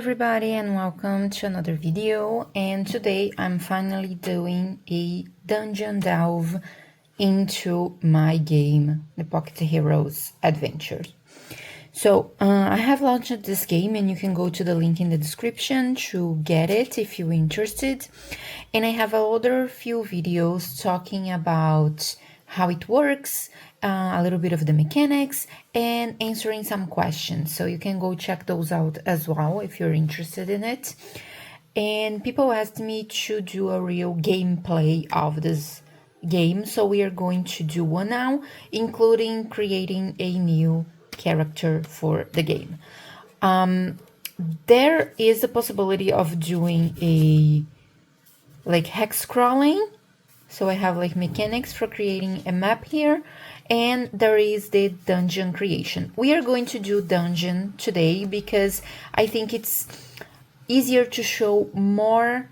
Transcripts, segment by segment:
everybody and welcome to another video, and today I'm finally doing a dungeon delve into my game, the Pocket Heroes Adventures. So I have launched this game and you can go to the link in the description to get it if you're interested. And I have other few videos talking about how it works, a little bit of the mechanics, and answering some questions. So you can go check those out as well if you're interested in it. And people asked me to do a real gameplay of this game, so we are going to do one now, including creating a new character for the game. There is the possibility of doing a hex crawling. So I have mechanics for creating a map here, and there is the dungeon creation. We are going to do dungeon today because I think it's easier to show more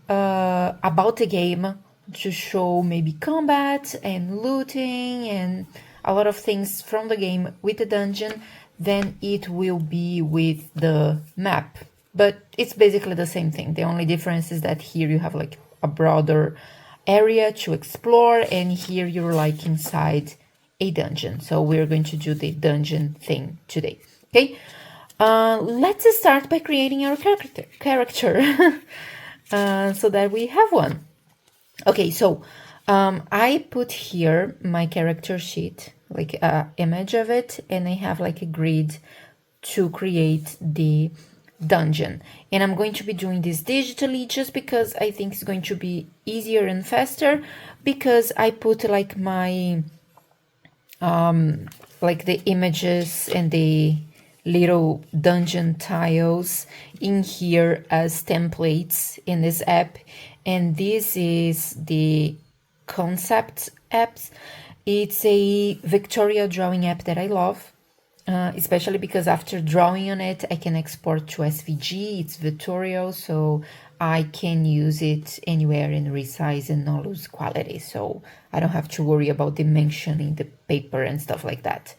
about the game, to show maybe combat and looting and a lot of things from the game with the dungeon than it will be with the map. But it's basically the same thing. The only difference is that here you have a broader area to explore, and here you're inside a dungeon. So we're going to do the dungeon thing today. Okay, let's start by creating our character so that we have one. Okay, so I put here my character sheet, image of it, and I have a grid to create the dungeon, and I'm going to be doing this digitally just because I think it's going to be easier and faster, because I put my the images and the little dungeon tiles in here as templates in this app. And this is the concept apps. It's a Victoria drawing app that I love. Especially because after drawing on it, I can export to SVG. It's Victoria, so I can use it anywhere and resize and not lose quality. So I don't have to worry about dimensioning the paper and stuff like that.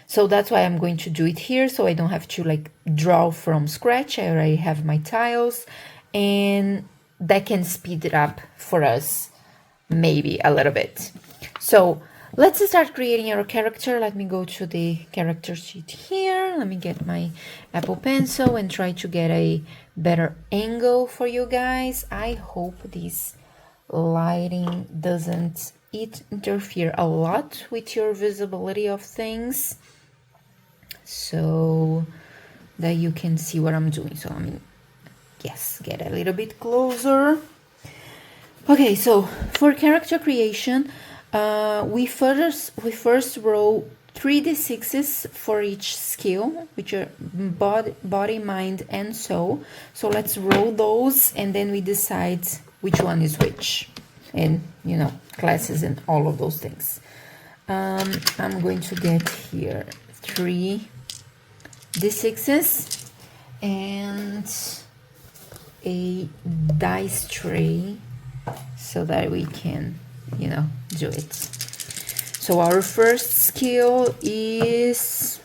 So that's why I'm going to do it here, so I don't have to draw from scratch. I already have my tiles, and that can speed it up for us maybe a little bit. So let's start creating our character. Let me go to the character sheet here. Let me get my Apple Pencil and try to get a better angle for you guys. I hope this lighting doesn't interfere a lot with your visibility of things, so that you can see what I'm doing. So yes, get a little bit closer. Okay, so for character creation, we first roll 3d6s for each skill, which are body, mind, and soul. So let's roll those, and then we decide which one is which, and classes and all of those things. I'm going to get here 3d6s and a dice tray so that we can do it. So our first skill is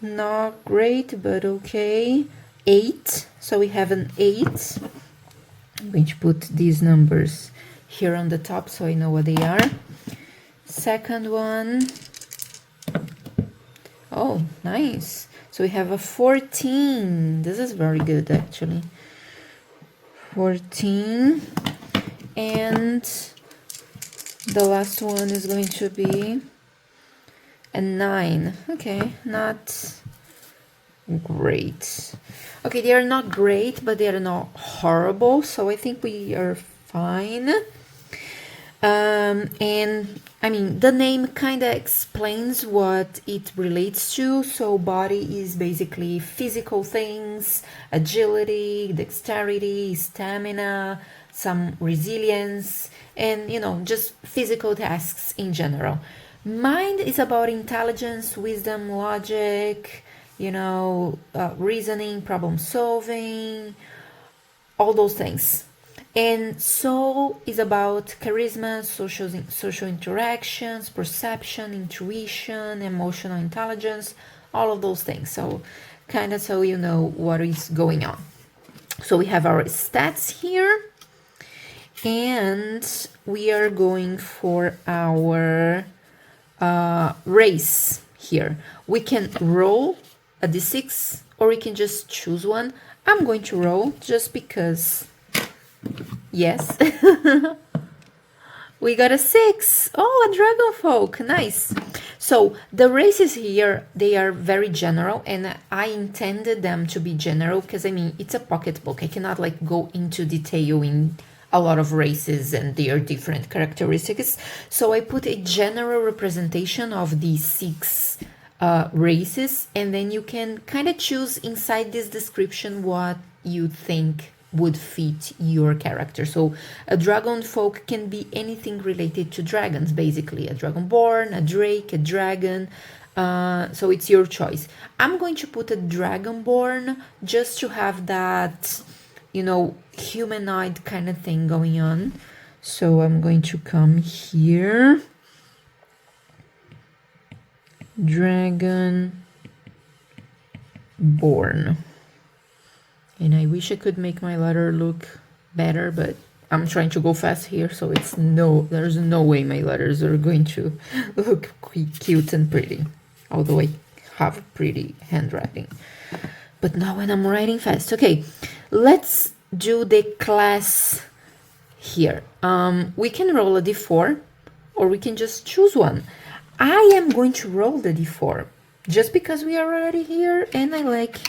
not great, but okay, 8. So we have an 8. I'm going to put these numbers here on the top so I know what they are. Second one, oh nice, so we have a 14. This is very good actually. 14. And the last one is going to be a 9. Okay, not great. Okay, they are not great, but they are not horrible, so I think we are fine. And the name kind of explains what it relates to. So body is basically physical things, agility, dexterity, stamina, some resilience, and just physical tasks in general. Mind is about intelligence, wisdom, logic, reasoning, problem solving, all those things. And soul is about charisma, social interactions, perception, intuition, emotional intelligence, all of those things. So kind of so you know what is going on. So we have our stats here, and we are going for our race here. We can roll a d6 or we can just choose one. I'm going to roll just because, yes. We got a 6. Oh, a dragon folk. Nice. So the races here, they are very general, and I intended them to be general because, I mean, it's a pocketbook. I cannot like go into detail in a lot of races and their different characteristics. So I put a general representation of these 6 races, and then you can kind of choose inside this description what you think would fit your character. So a dragon folk can be anything related to dragons, basically a dragonborn, a drake, a dragon. So it's your choice. I'm going to put a dragonborn just to have that, you know, humanoid kind of thing going on. So I'm going to come here. Dragonborn. And I wish I could make my letter look better, but I'm trying to go fast here, so there's no way my letters are going to look cute and pretty. Although I have pretty handwriting. But not when I'm writing fast. Okay, let's do the class here. We can roll a d4, or we can just choose one. I am going to roll the d4, just because we are already here, and I like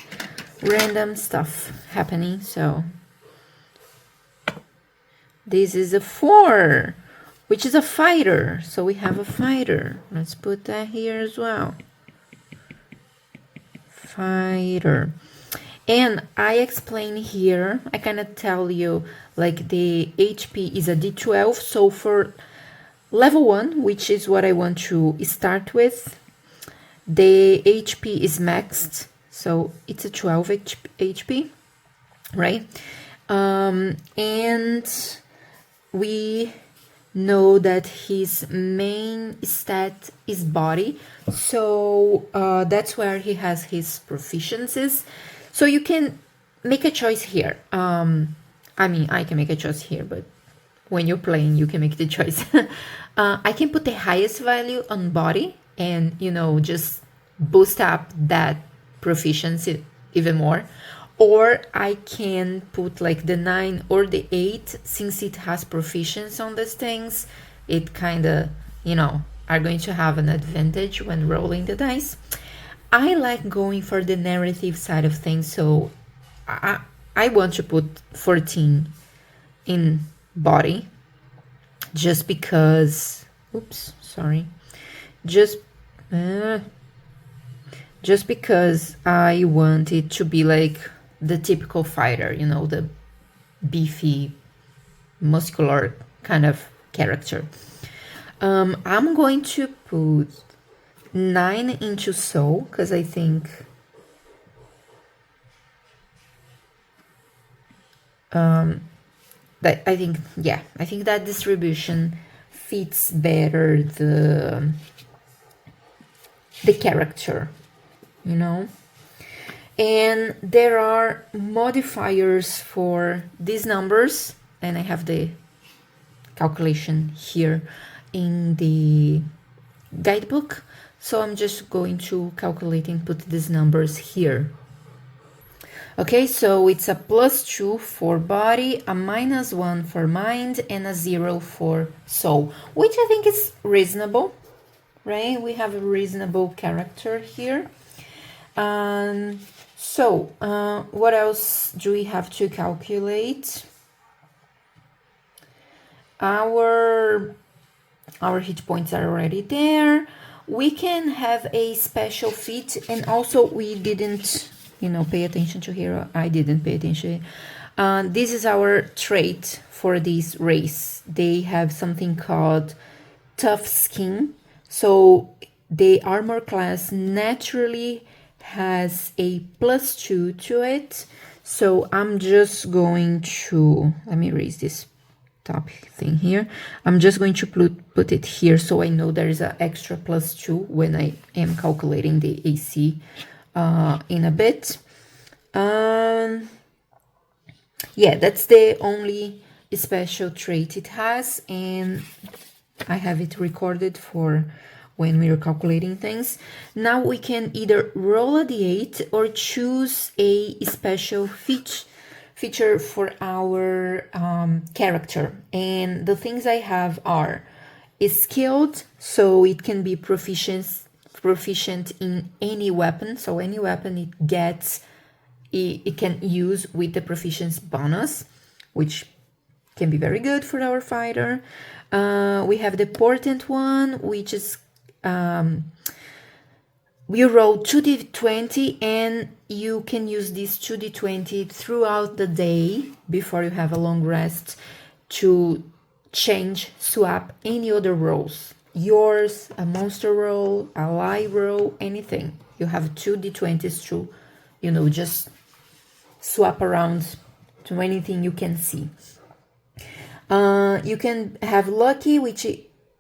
random stuff happening. So this is a 4, which is a fighter. So we have a fighter. Let's put that here as well. Fighter. And I explain here, I kind of tell you, like the HP is a D12. So for level 1, which is what I want to start with, the HP is maxed. So it's a 12 HP, right? And we know that his main stat is body. So that's where he has his proficiencies. So you can make a choice here. I mean, I can make a choice here, but when you're playing, you can make the choice. I can put the highest value on body and, you know, just boost up that proficiency even more, or I can put like the 9 or the 8. Since it has proficiency on these things, it kind of, you know, are going to have an advantage when rolling the dice. I like going for the narrative side of things, so I want to put 14 in body, just because, oops, sorry, just because I want it to be like the typical fighter, you know, the beefy, muscular kind of character. I'm going to put 9 into soul, because I think I think that distribution fits better the character, you know. And there are modifiers for these numbers, and I have the calculation here in the guidebook, so I'm just going to calculate and put these numbers here. Okay, so it's a +2 for body, a -1 for mind, and a 0 for soul, which I think is reasonable, right? We have a reasonable character here. So what else do we have to calculate? Our hit points are already there. We can have a special feat, and also we didn't, you know, pay attention to here. I didn't pay attention. This is our trait for this race. They have something called tough skin. So the armor class naturally has a +2 to it. So I'm just going to, let me raise this top thing here. I'm just going to put it here so I know there is an extra +2 when I am calculating the AC in a bit. Yeah, that's the only special trait it has, and I have it recorded for when we are calculating things. Now we can either roll a d8 or choose a special feature for our character. And the things I have are skilled, so it can be proficient in any weapon. So any weapon it gets, it can use with the proficiency bonus, which can be very good for our fighter. We have the portent one, which is we roll 2d20 and you can use this 2d20 throughout the day before you have a long rest to swap any other rolls. Yours, a monster roll, a lie roll, anything. You have 2d20s to, just swap around to anything you can see. You can have lucky, which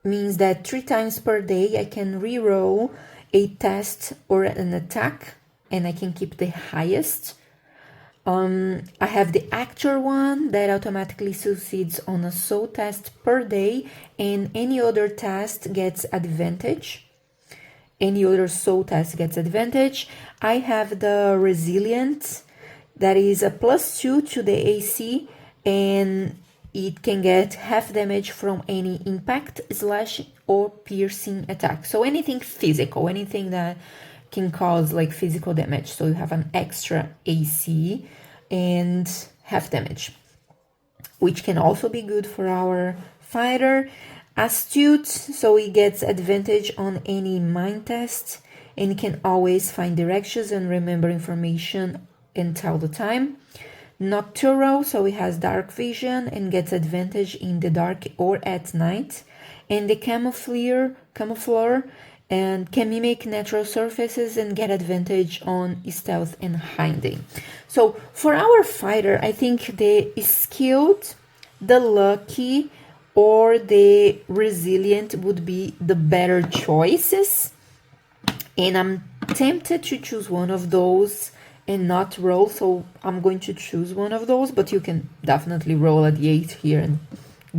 means that 3 times per day I can re-roll a test or an attack, and I can keep the highest. I have the actor one that automatically succeeds on a soul test per day, and any other test gets advantage. Any other soul test gets advantage. I have the resilient, that is a +2 to the AC, and it can get half damage from any impact, slash, or piercing attack. So anything physical, anything that can cause like physical damage. So you have an extra AC and half damage, which can also be good for our fighter. Astute, so he gets advantage on any mind test and can always find directions and remember information and tell the time. Nocturnal, so he has dark vision and gets advantage in the dark or at night. And the camoufleur and can mimic natural surfaces and get advantage on stealth and hiding. So for our fighter, I think the skilled, the lucky, or the resilient would be the better choices. And I'm tempted to choose one of those and not roll, so I'm going to choose one of those, but you can definitely roll a d8 here and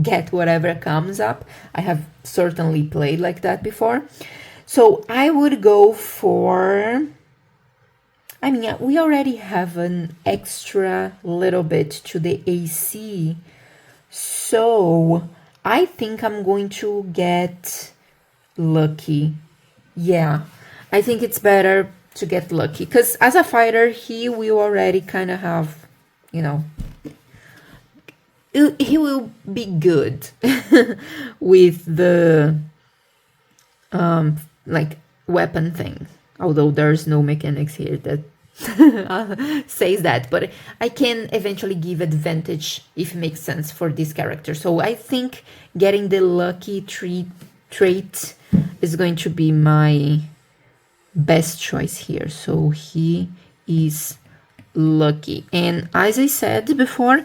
get whatever comes up. I have certainly played like that before. So I would go for, we already have an extra little bit to the AC, so I think I'm going to get lucky. Yeah, I think it's better to get lucky, because as a fighter he will already kind of have, he will be good with the like weapon thing, although there's no mechanics here that says that, but I can eventually give advantage if it makes sense for this character. So I think getting the lucky trait is going to be my best choice here. So he is lucky, and as I said before,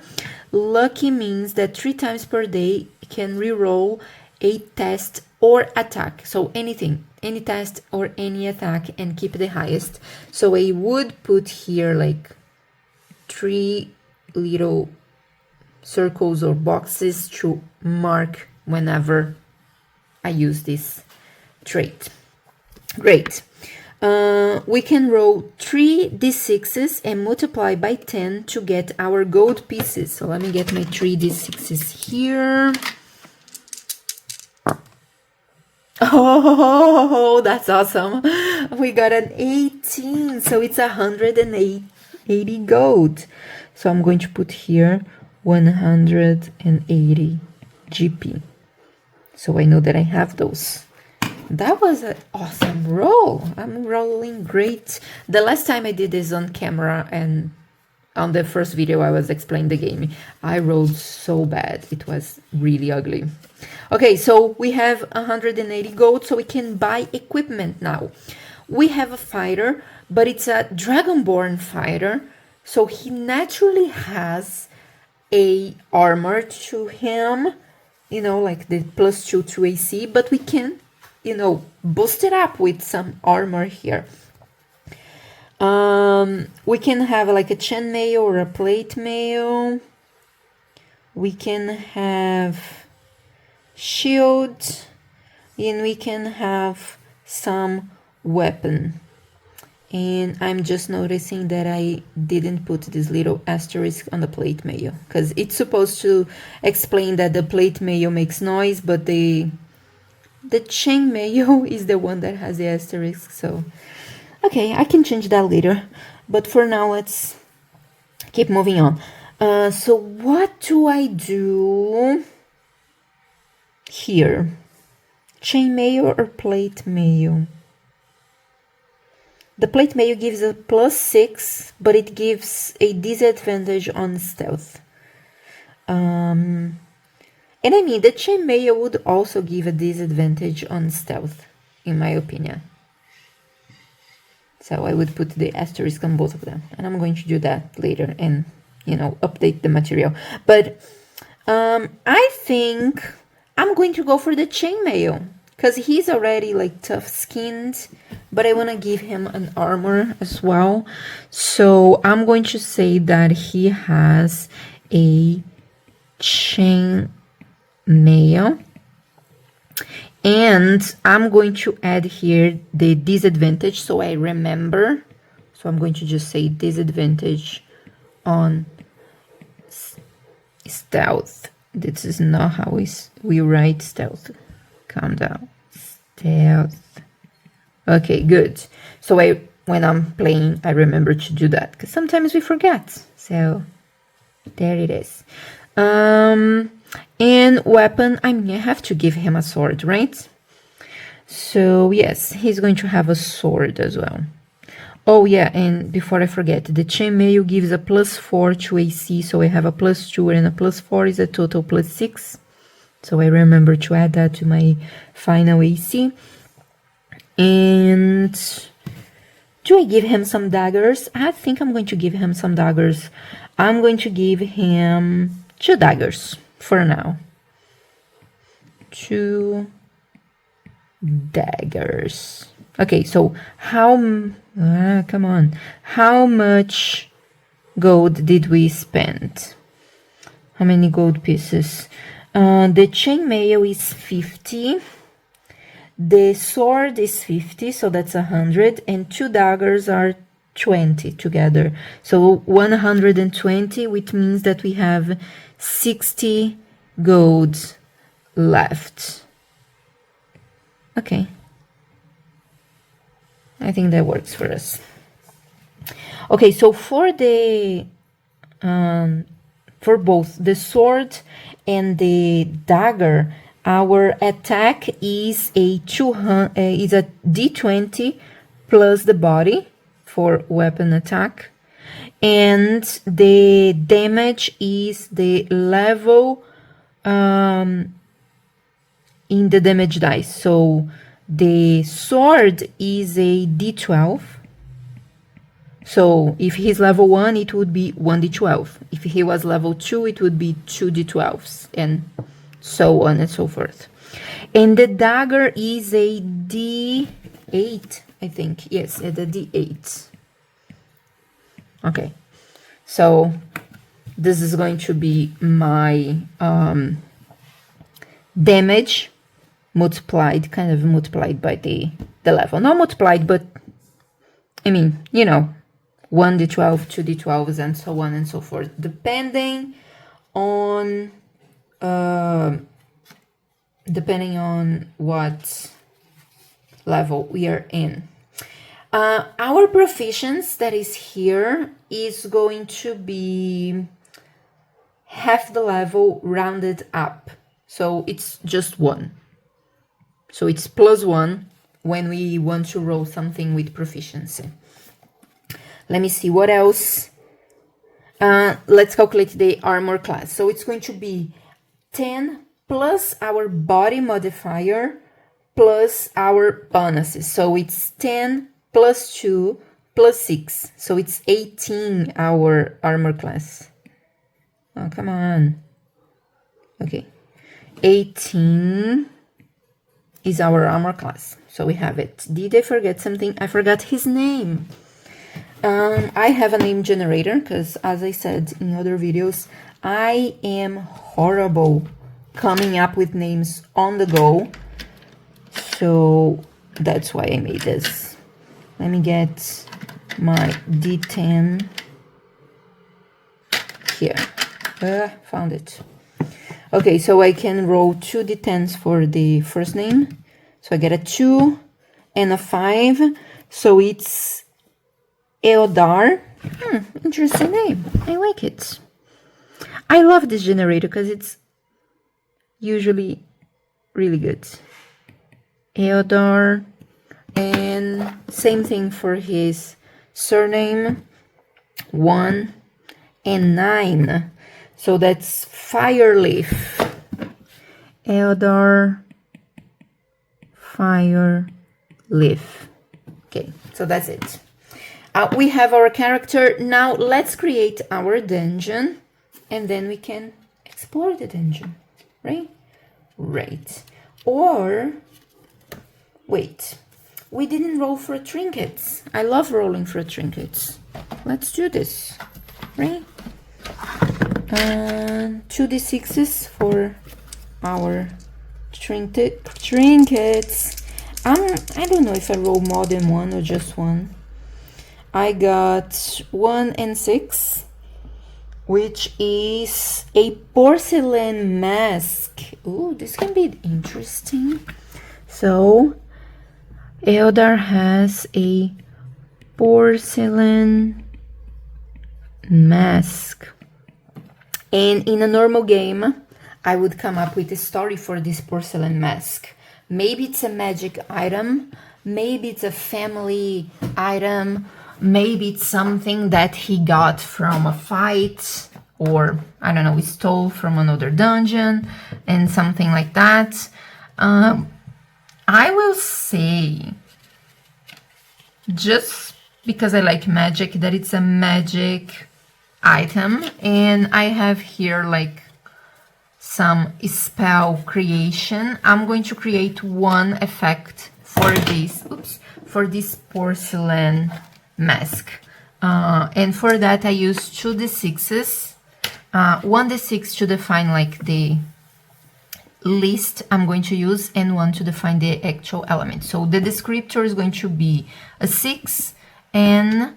lucky means that 3 times per day can re-roll a test or attack. So anything, any test or any attack, and keep the highest. So I would put here like 3 little circles or boxes to mark whenever I use this trait. Great. We can roll 3 d6s and multiply by 10 to get our gold pieces. So let me get my 3 d6s here. Oh, that's awesome. We got an 18, so it's 180 gold. So I'm going to put here 180 GP. So I know that I have those. That was an awesome roll. I'm rolling great. The last time I did this on camera and on the first video I was explaining the game, I rolled so bad. It was really ugly. Okay, so we have 180 gold, so we can buy equipment now. We have a fighter, but it's a dragonborn fighter, so he naturally has a armor to him, like the +2 to AC, but we can, boost it up with some armor here. We can have like a chainmail or a plate mail. We can have shield, and we can have some weapon. And I'm just noticing that I didn't put this little asterisk on the plate mail, because it's supposed to explain that the plate mail makes noise, but the chain mail is the one that has the asterisk. So okay, I can change that later, but for now let's keep moving on. So what do I do here? Chain mail or plate mail? The plate mail gives a +6, but it gives a disadvantage on stealth. And I mean, the chain mail would also give a disadvantage on stealth, in my opinion. So I would put the asterisk on both of them. And I'm going to do that later and, you know, update the material. But I think I'm going to go for the chainmail, because he's already like tough skinned, but I want to give him an armor as well. So I'm going to say that he has a chainmail. And I'm going to add here the disadvantage so I remember. So I'm going to just say disadvantage on stealth. This is not how we write stealth. Calm down. Stealth. Okay, good. So when I'm playing, I remember to do that, because sometimes we forget. So there it is. And weapon, I mean, I have to give him a sword, right? So yes, he's going to have a sword as well. Oh yeah, and before I forget, the chainmail gives a +4 to AC, so I have a +2 and a +4 is a total +6. So I remember to add that to my final AC. And do I give him some daggers? I think I'm going to give him some daggers. I'm going to give him 2 daggers for now. 2 daggers. Okay, so come on. How much gold did we spend? How many gold pieces? The chainmail is 50. The sword is 50, so that's 100, and 2 daggers are 20 together. So 120, which means that we have 60 gold left. Okay. I think that works for us. Okay, so for the for both the sword and the dagger, our attack is a D20 plus the body for weapon attack, and the damage is the level in the damage dice. So the sword is a D12. So if he's level 1, it would be 1d12. If he was level 2, it would be 2d12s, and so on and so forth. And the dagger is a D8, I think. Yes, the D8. Okay. So this is going to be my damage multiplied, kind of multiplied by the level. Not multiplied, but I mean, you know, 1d12, 2d12s, and so on and so forth, depending on what level we are in. Our proficiency that is here is going to be half the level rounded up. So it's just 1. So it's +1 when we want to roll something with proficiency. Let me see what else. Let's calculate the armor class. So it's going to be 10 plus our body modifier plus our bonuses. So it's 10 plus 2 plus 6. So it's 18 our armor class. Oh, come on. Okay. 18 is our armor class. So we have it. Did I forget something? I forgot his name. I have a name generator because, as I said in other videos, I am horrible coming up with names on the go. So that's why I made this. Let me get my D10 here. Found it. Okay, so I can roll 2 D10s for the first name. So I get a 2 and a 5. So it's Eodar. Interesting name. I like it. I love this generator because it's usually really good. Eodar. And same thing for his surname. 1 and 9. So that's Fireleaf. Eodar Fireleaf. Okay, so that's it. We have our character. Now let's create our dungeon and then we can explore the dungeon, right? Right. Or, wait, we didn't roll for trinkets. I love rolling for trinkets. Let's do this, right? 2d6s for our trinkets. I don't know if I roll more than one or just one. I got 1 and 6, which is a porcelain mask. Ooh, this can be interesting. So, Eldar has a porcelain mask. And in a normal game, I would come up with a story for this porcelain mask. Maybe it's a magic item, maybe it's a family item, maybe it's something that he got from a fight, or I don't know, he stole from another dungeon and something like that. I will say, just because I like magic, that it's a magic item, and I have here like some spell creation. I'm going to create one effect for this porcelain mask, and for that I use 2d6s, 1d6 to define like the list I'm going to use, and 1 to define the actual element. So the descriptor is going to be a 6 and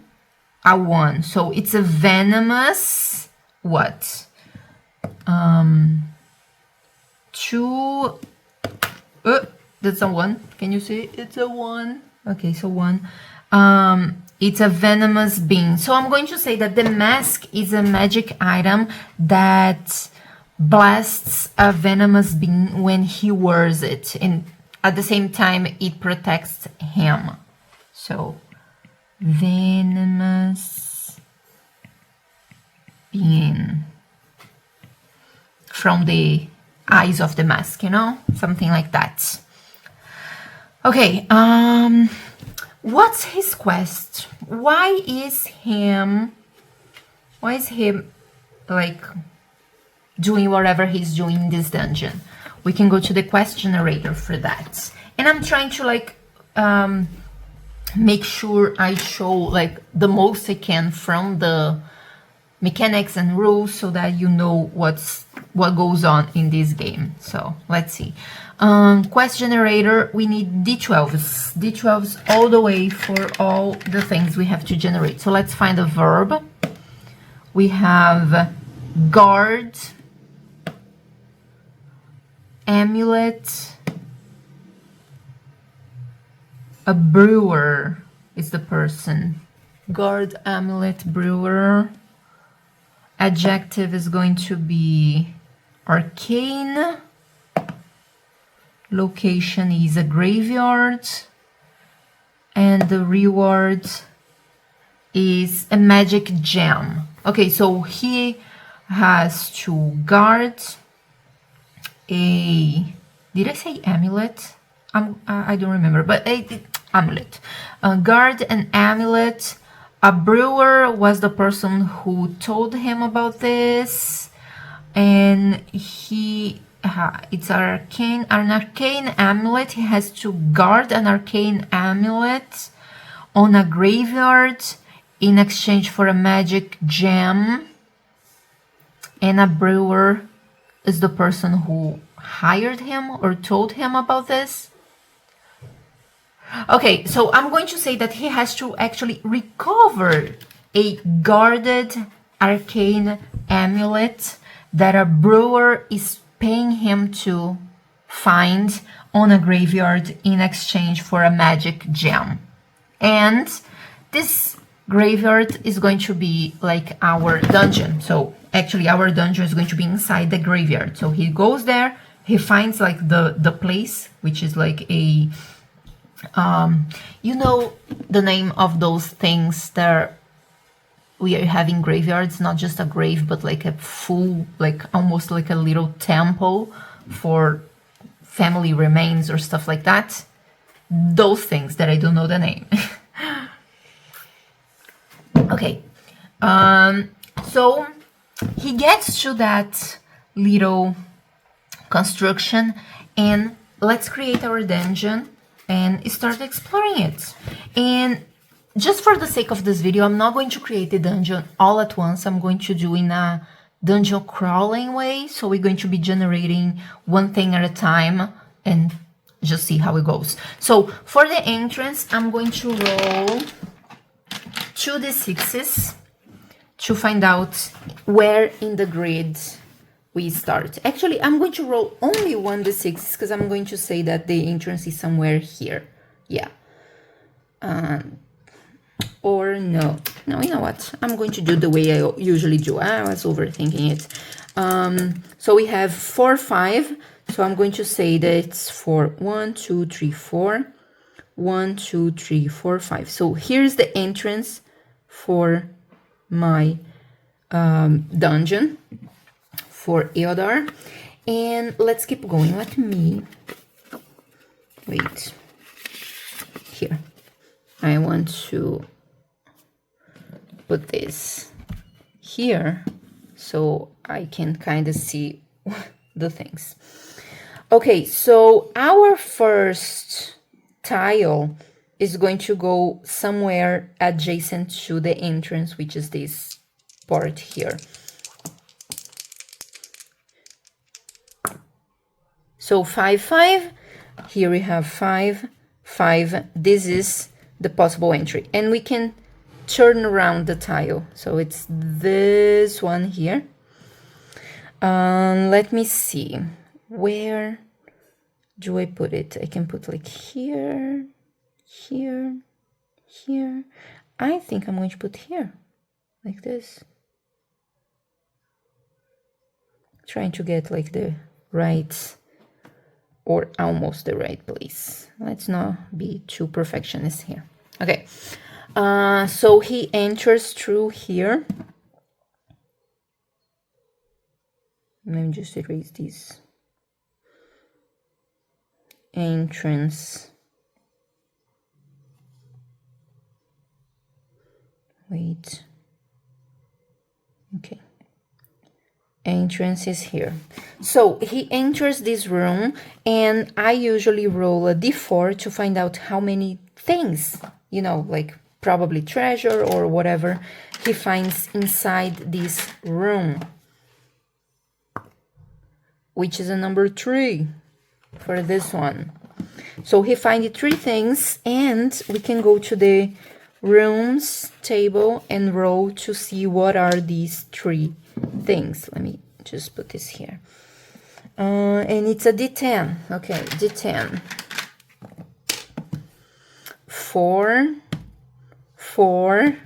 a 1. So it's a venomous what? 2. That's a 1. Can you see? It's a 1. Okay, so 1. It's a venomous being. So I'm going to say that the mask is a magic item that blasts a venomous being when he wears it, and at the same time it protects him. So venomous being from the eyes of the mask, you know, something like that. Okay, what's his quest? Why is him like doing whatever he's doing in this dungeon? We can go to the quest generator for that. And I'm trying to like make sure I show like the most I can from the mechanics and rules so that you know what goes on in this game. So let's see. Quest generator, we need d12s all the way for all the things we have to generate. So let's find a verb. We have guard, amulet, a brewer is the person. Guard, amulet, brewer. Adjective is going to be arcane. Location is a graveyard. And the reward is a magic gem. Okay, so he has to guard a... Did I say amulet? I don't remember, but amulet. Guard an amulet. A brewer was the person who told him about this, and it's an arcane amulet. He has to guard an arcane amulet on a graveyard in exchange for a magic gem, and a brewer is the person who hired him or told him about this. Okay, so I'm going to say that he has to actually recover a guarded arcane amulet that a brewer is paying him to find on a graveyard in exchange for a magic gem. And this graveyard is going to be like our dungeon. So actually our dungeon is going to be inside the graveyard. So he goes there, he finds like the place, which is like a you know the name of those things that we are having graveyards, not just a grave, but like a full, like almost like a little temple for family remains or stuff like that. Those things that I don't know the name. Okay, so he gets to that little construction, and let's create our dungeon and start exploring it. And just for the sake of this video, I'm not going to create the dungeon all at once. I'm going to do in a dungeon crawling way. So we're going to be generating one thing at a time and just see how it goes. So for the entrance, I'm going to roll 2d6s to find out where in the grid we start. Actually, I'm going to roll only 1d6 because I'm going to say that the entrance is somewhere here. Yeah. Or no. No, you know what? I'm going to do the way I usually do. I was overthinking it. So we have 4, 5. So I'm going to say that it's for 1, 2, 3, 4. 1, 2, 3, 4, 5. So here's the entrance for my dungeon for Eodar. And let's keep going. Let me wait here. I want to put this here so I can kind of see the things. Okay, so our first tile is going to go somewhere adjacent to the entrance, which is this part here. So 5, 5. Here we have 5, 5. This is the possible entry. And we can turn around the tile. So it's this one here. Let me see. Where do I put it? I can put like here, here, here. I think I'm going to put here, like this. Trying to get like the right or almost the right place. Let's not be too perfectionist here. Okay, so he enters through here. Let me just erase this. Entrance. Wait. Okay. Entrance is here. So he enters this room, and I usually roll a d4 to find out how many things, you know, like probably treasure or whatever he finds inside this room, which is a number 3 for this one. So he finds 3 things, and we can go to the rooms table and roll to see what are these 3 things. Let me just put this here. And it's a d10. Okay, d10. 4, 4,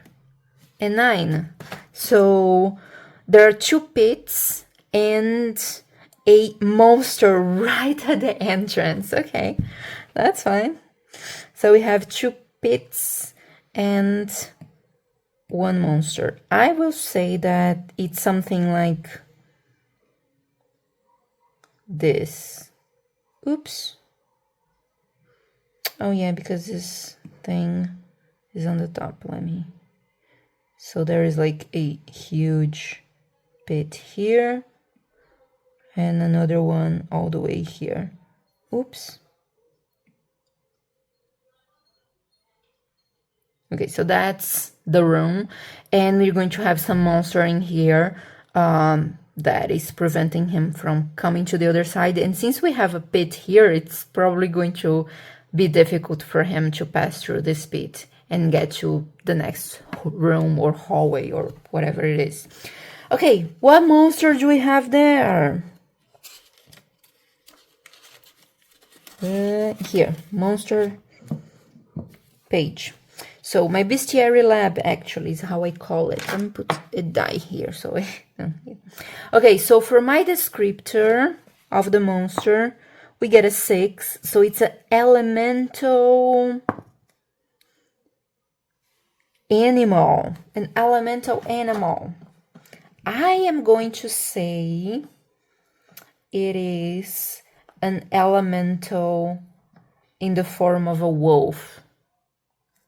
and 9. So there are 2 pits and a monster right at the entrance. Okay, that's fine. So we have 2 pits and 1 monster. I will say that it's something like this. Oops. Oh yeah, because this thing is on the top. Let me. So there is like a huge pit here and another one all the way here. Oops. Okay, so that's the room, and we're going to have some monster in here that is preventing him from coming to the other side. And since we have a pit here, it's probably going to be difficult for him to pass through this pit and get to the next room or hallway or whatever it is. Okay, what monster do we have there? Here, monster page. So my bestiary lab actually is how I call it. Let me put a die here. So okay, so for my descriptor of the monster, we get a 6. So it's an elemental animal. An elemental animal. I am going to say it is an elemental in the form of a wolf,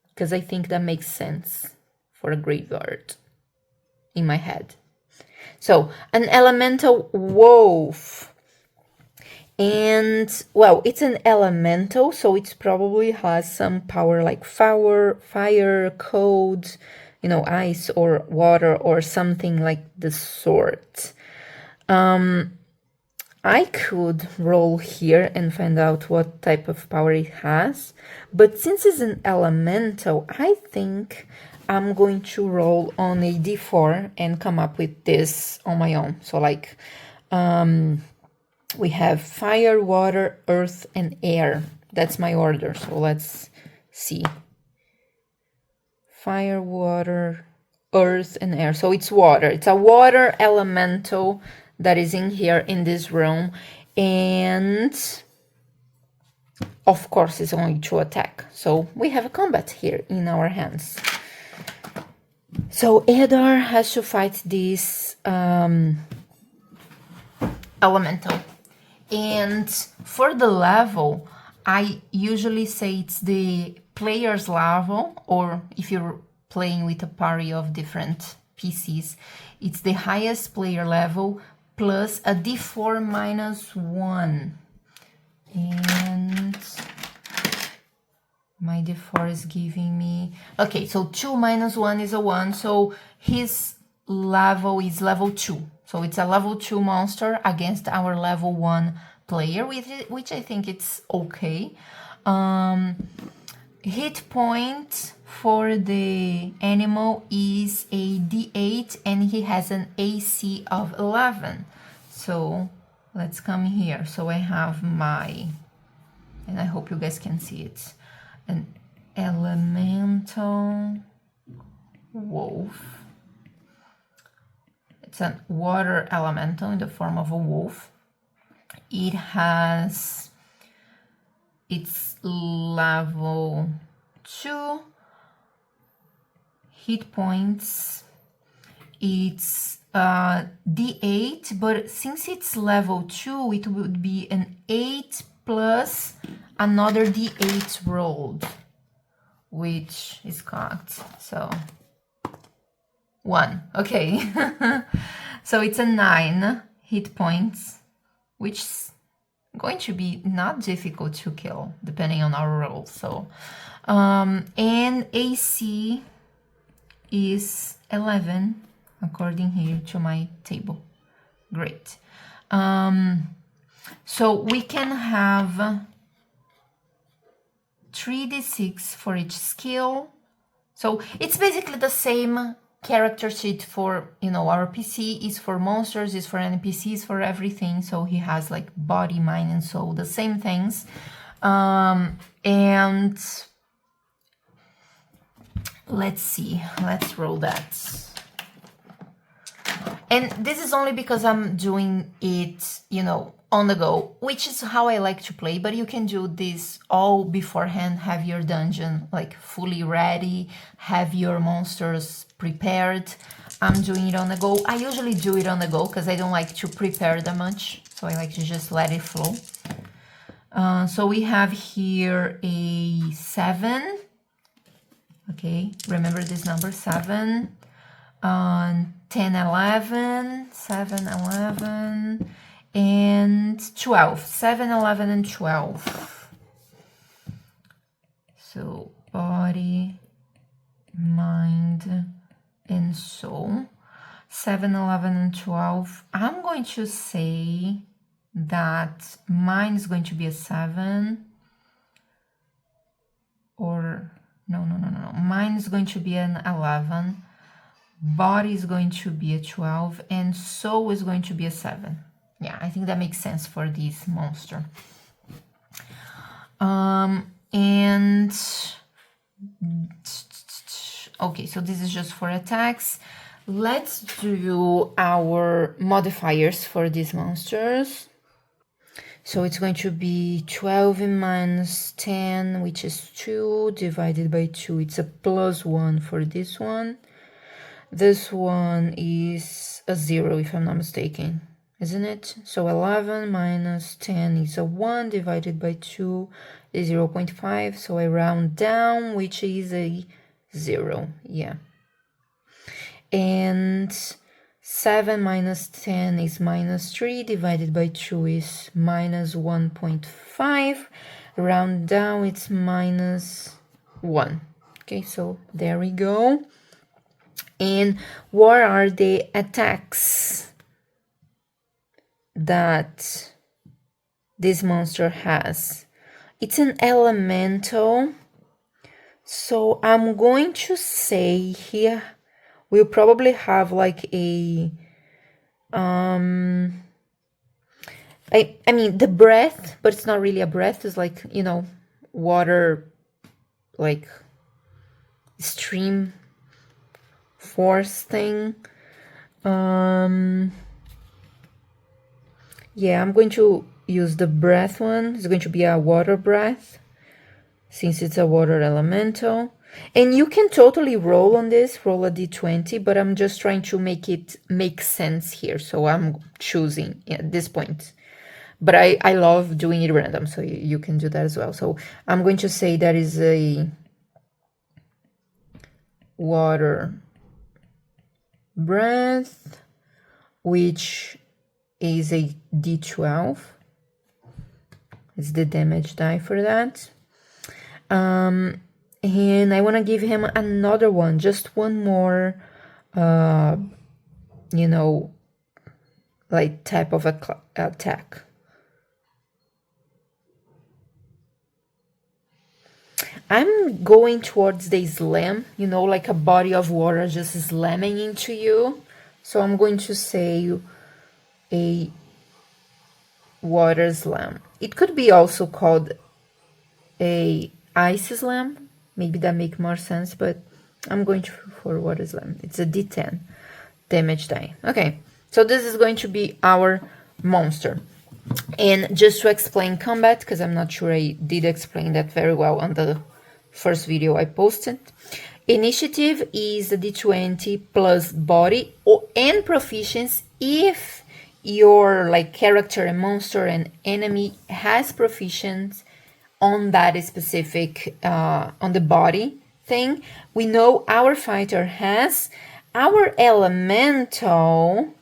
because I think that makes sense for a graveyard in my head. So, an elemental wolf. And, well, it's an elemental, so it probably has some power like fire, cold, you know, ice or water or something like the sort. I could roll here and find out what type of power it has, but since it's an elemental, I think I'm going to roll on a d4 and come up with this on my own. So like, we have fire, water, earth, and air. That's my order, so let's see. Fire, water, earth, and air. So it's water. It's a water elemental that is in here in this room, and of course it's only to attack, so we have a combat here in our hands. So Edar has to fight this elemental, and for the level I usually say it's the player's level, or if you're playing with a party of different PCs, it's the highest player level plus a d4 minus 1. And my d4 is giving me... Okay, so 2 minus 1 is a 1, so his level is level 2. So it's a level 2 monster against our level 1 player, which I think it's okay. Hit point for the animal is a d8, and he has an AC of 11. So let's come here. So I have my, and I hope you guys can see it, an elemental wolf. It's a water elemental in the form of a wolf. It has, it's level 2, hit points, it's d8, but since it's level 2, it would be an 8 plus another d8 rolled, which is cocked, so 1, okay. So it's a 9 hit points, which is going to be not difficult to kill depending on our roll. So and AC is 11 according here to my table. Great. So we can have 3d6 for each skill. So it's basically the same character sheet for, you know, our PC is for monsters, is for NPCs, for everything. So he has like body, mind, and soul, the same things. And let's see, let's roll that. And this is only because I'm doing it, you know, on the go, which is how I like to play, but you can do this all beforehand, have your dungeon like fully ready, have your monsters prepared. I'm doing it on the go. I usually do it on the go because I don't like to prepare that much, so I like to just let it flow. So we have here a 7. Okay, remember this number, 7. 10, 11, 7, 11, and 12. 7, 11, and 12. So body, mind and soul. 7, 11, and 12. I'm going to say that mind is going to be a 7. Or no. Mind is going to be an 11. Body is going to be a 12. And soul is going to be a 7. Yeah, I think that makes sense for this monster. And okay, so this is just for attacks. Let's do our modifiers for these monsters. So it's going to be 12 in minus 10, which is 2, divided by 2. It's a plus 1 for this one. This one is a 0, if I'm not mistaken, isn't it? So 11 minus 10 is a 1, divided by 2 is 0.5. So I round down, which is a 0. Yeah. And 7 minus 10 is minus 3, divided by 2 is minus 1.5. Round down, it's minus 1. Okay, so there we go. And what are the attacks that this monster has? It's an elemental. So I'm going to say here we'll probably have like a I mean the breath, but it's not really a breath, it's like, you know, water, like stream force thing. Yeah, I'm going to use the breath one. It's going to be a water breath since it's a water elemental. And you can totally roll on this, roll a d20, but I'm just trying to make it make sense here. So I'm choosing at this point. But I love doing it random, so you can do that as well. So I'm going to say that is a water breath, which is a d12. It's the damage die for that. And I want to give him another one, just one more, you know, like type of attack. I'm going towards the slam, you know, like a body of water just slamming into you. So I'm going to say a water slam. It could be also called a ice slam. Maybe that makes more sense, but I'm going for water slam. It's a d10 damage die. Okay, so this is going to be our monster. And just to explain combat, because I'm not sure I did explain that very well on the first video I posted. Initiative is a d20 plus body and proficiency if your like character and monster and enemy has proficiency on that specific on the body thing. We know our fighter has. Our elemental,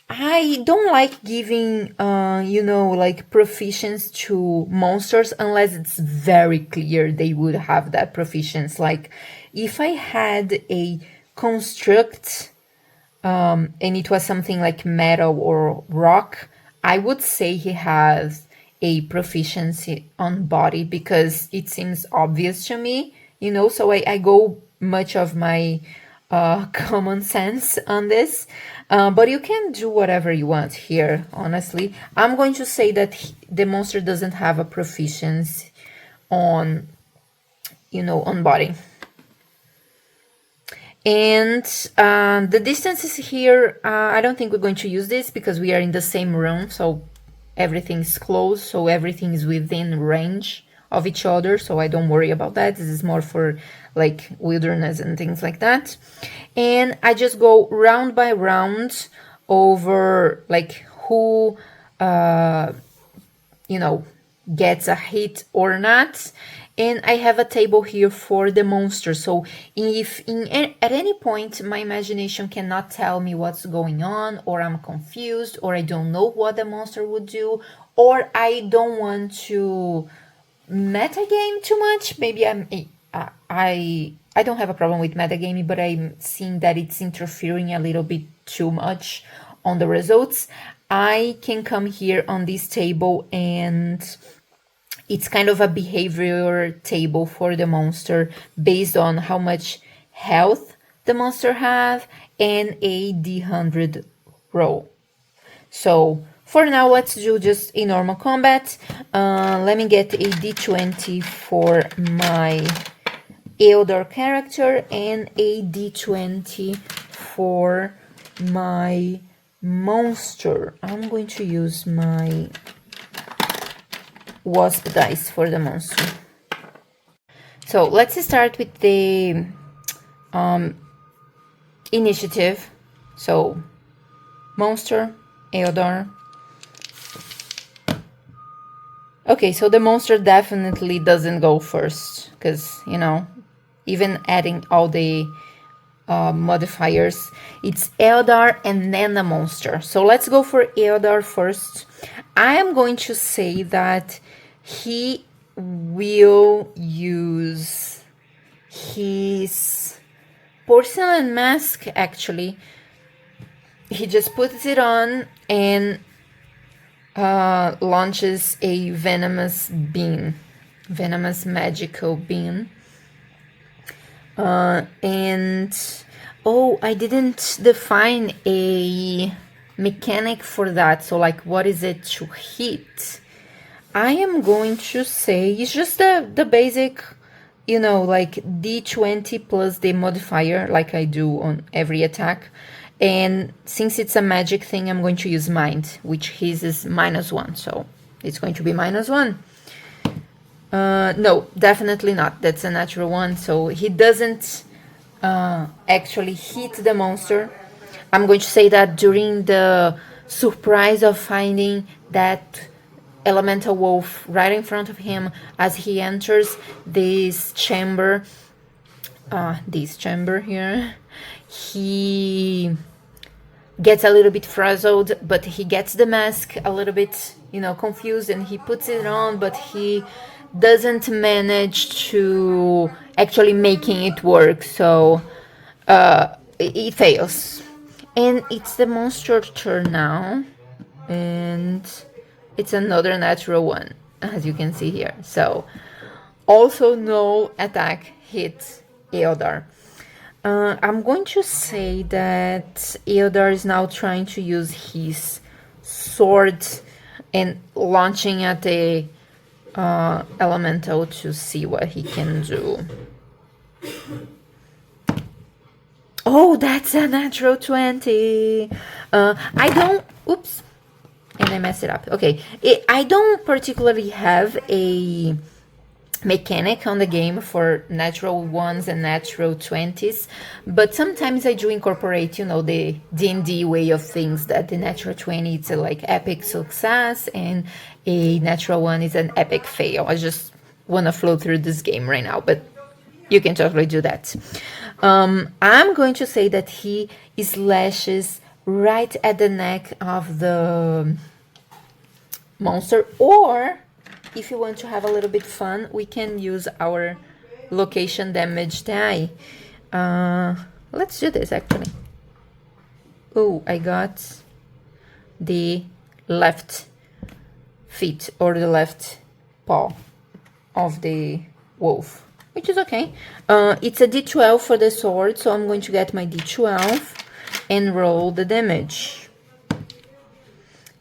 I don't like giving you know, like proficiency to monsters unless it's very clear they would have that proficiency. Like if I had a construct and it was something like metal or rock, I would say he has a proficiency on body because it seems obvious to me, you know, so I go much of my common sense on this. But you can do whatever you want here, honestly. I'm going to say that the monster doesn't have a proficiency on, you know, on body. And the distances here, I don't think we're going to use this because we are in the same room, so everything's close, so everything is within range of each other, so I don't worry about that. This is more for like wilderness and things like that. And I just go round by round over like who you know, gets a hit or not. And I have a table here for the monster. So if at any point my imagination cannot tell me what's going on, or I'm confused, or I don't know what the monster would do, or I don't want to metagame too much, maybe I I don't have a problem with metagaming, but I'm seeing that it's interfering a little bit too much on the results. I can come here on this table, and it's kind of a behavior table for the monster based on how much health the monster have and a D100 roll. So for now, let's do just a normal combat. Let me get a D20 for my Eldar character and a D20 for my monster. I'm going to use my wasp dice for the monster. So let's start with the initiative. So monster, Eldar. Okay, so the monster definitely doesn't go first, because, you know, even adding all the modifiers, it's Eldar and then the monster. So let's go for Eldar first. I am going to say that he will use his porcelain mask, actually. He just puts it on and launches a venomous magical beam. And oh, I didn't define a mechanic for that. So like, what is it to hit? I am going to say it's just the basic, you know, like D20 plus the modifier, like I do on every attack. And since it's a magic thing, I'm going to use mind, which his is -1, so it's going to be -1. No, definitely not. That's a natural one, so he doesn't actually hit the monster. I'm going to say that during the surprise of finding that elemental wolf right in front of him as he enters this chamber here, he gets a little bit frazzled, but he gets the mask a little bit, you know, confused, and he puts it on, but he doesn't manage to actually making it work, so it fails. And it's the monster turn now, and it's another natural one, as you can see here. So also no attack hits Eldar. I'm going to say that Eldar is now trying to use his sword and launching at the elemental to see what he can do. Oh, that's a natural 20. I don't... Oops. And I messed it up. Okay. I don't particularly have a mechanic on the game for natural 1s and natural 20s, but sometimes I do incorporate, you know, the D&D way of things, that the natural 20 it's a like epic success and a natural 1 is an epic fail. I just want to flow through this game right now, but you can totally do that. I'm going to say that he slashes right at the neck of the monster, or if you want to have a little bit fun, we can use our location damage die. Let's do this, actually. Oh, I got the left feet or the left paw of the wolf, which is okay. It's a D12 for the sword, so I'm going to get my D12 and roll the damage.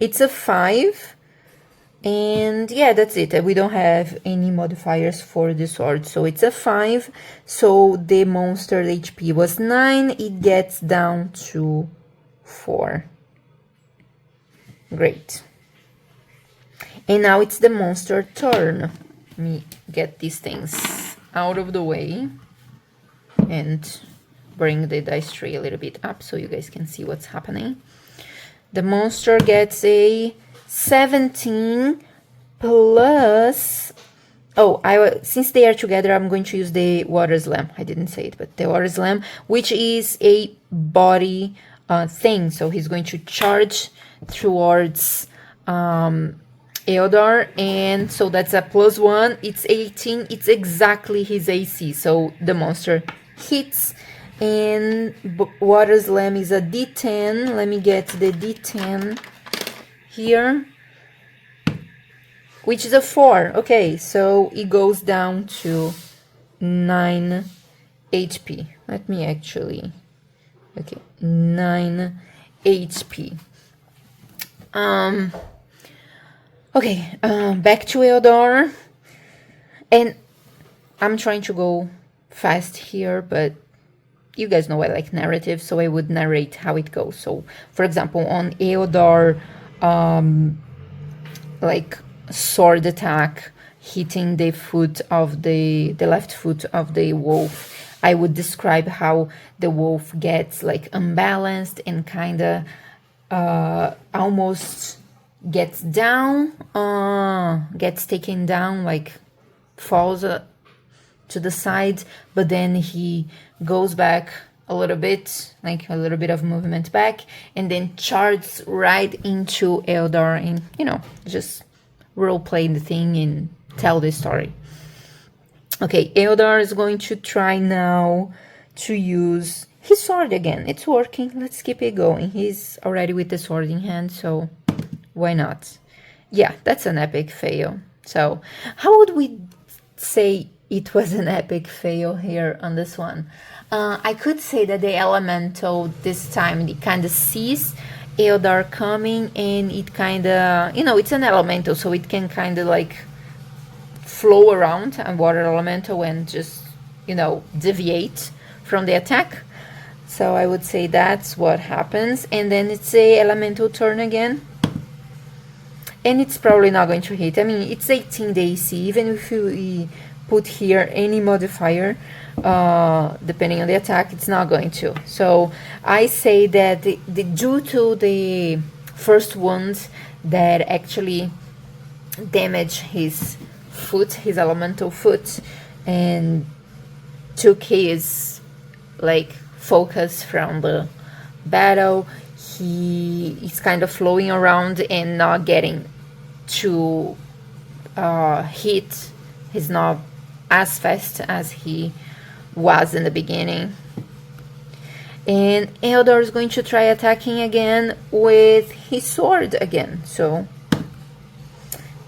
It's a 5. And yeah, that's it. We don't have any modifiers for the sword, so it's a 5. So the monster HP was 9. It gets down to 4. Great. And now it's the monster turn. Let me get these things out of the way and bring the dice tray a little bit up so you guys can see what's happening. The monster gets a 17 plus... Oh, since they are together, I'm going to use the water slam. I didn't say it, but the water slam, which is a body thing. So he's going to charge towards Eldar, and so that's a +1. It's 18. It's exactly his AC. So the monster hits, and water slam is a D10. Let me get the D10 here, which is a 4. Okay, so it goes down to 9 HP. Let me actually, okay, 9 HP. Okay, back to Eldor, and I'm trying to go fast here, but you guys know I like narrative, so I would narrate how it goes. So, for example, on Eldor, like sword attack hitting the foot of the left foot of the wolf, I would describe how the wolf gets like unbalanced and kind of almost gets down, gets taken down, like falls to the side, but then he goes back a little bit, like a little bit of movement back, and then charges right into Eldar and, you know, just role play the thing and tell the story. Okay, Eldar is going to try now to use his sword again. It's working. Let's keep it going. He's already with the sword in hand, so why not? Yeah, that's an epic fail. So how would we say it was an epic fail here on this one? I could say that the elemental this time, it kind of sees Eldar coming, and it kind of, you know, it's an elemental, so it can kind of like flow around a water elemental and just, you know, deviate from the attack. So I would say that's what happens. And then it's a elemental turn again, and it's probably not going to hit. I mean, it's 18 the AC, even if we put here any modifier, depending on the attack, it's not going to. So I say that due to the first wound that actually damage his foot, his elemental foot, and took his like focus from the battle, he is kind of flowing around and not getting to hit. He's not as fast as he was in the beginning. And Eldar is going to try attacking again with his sword again. So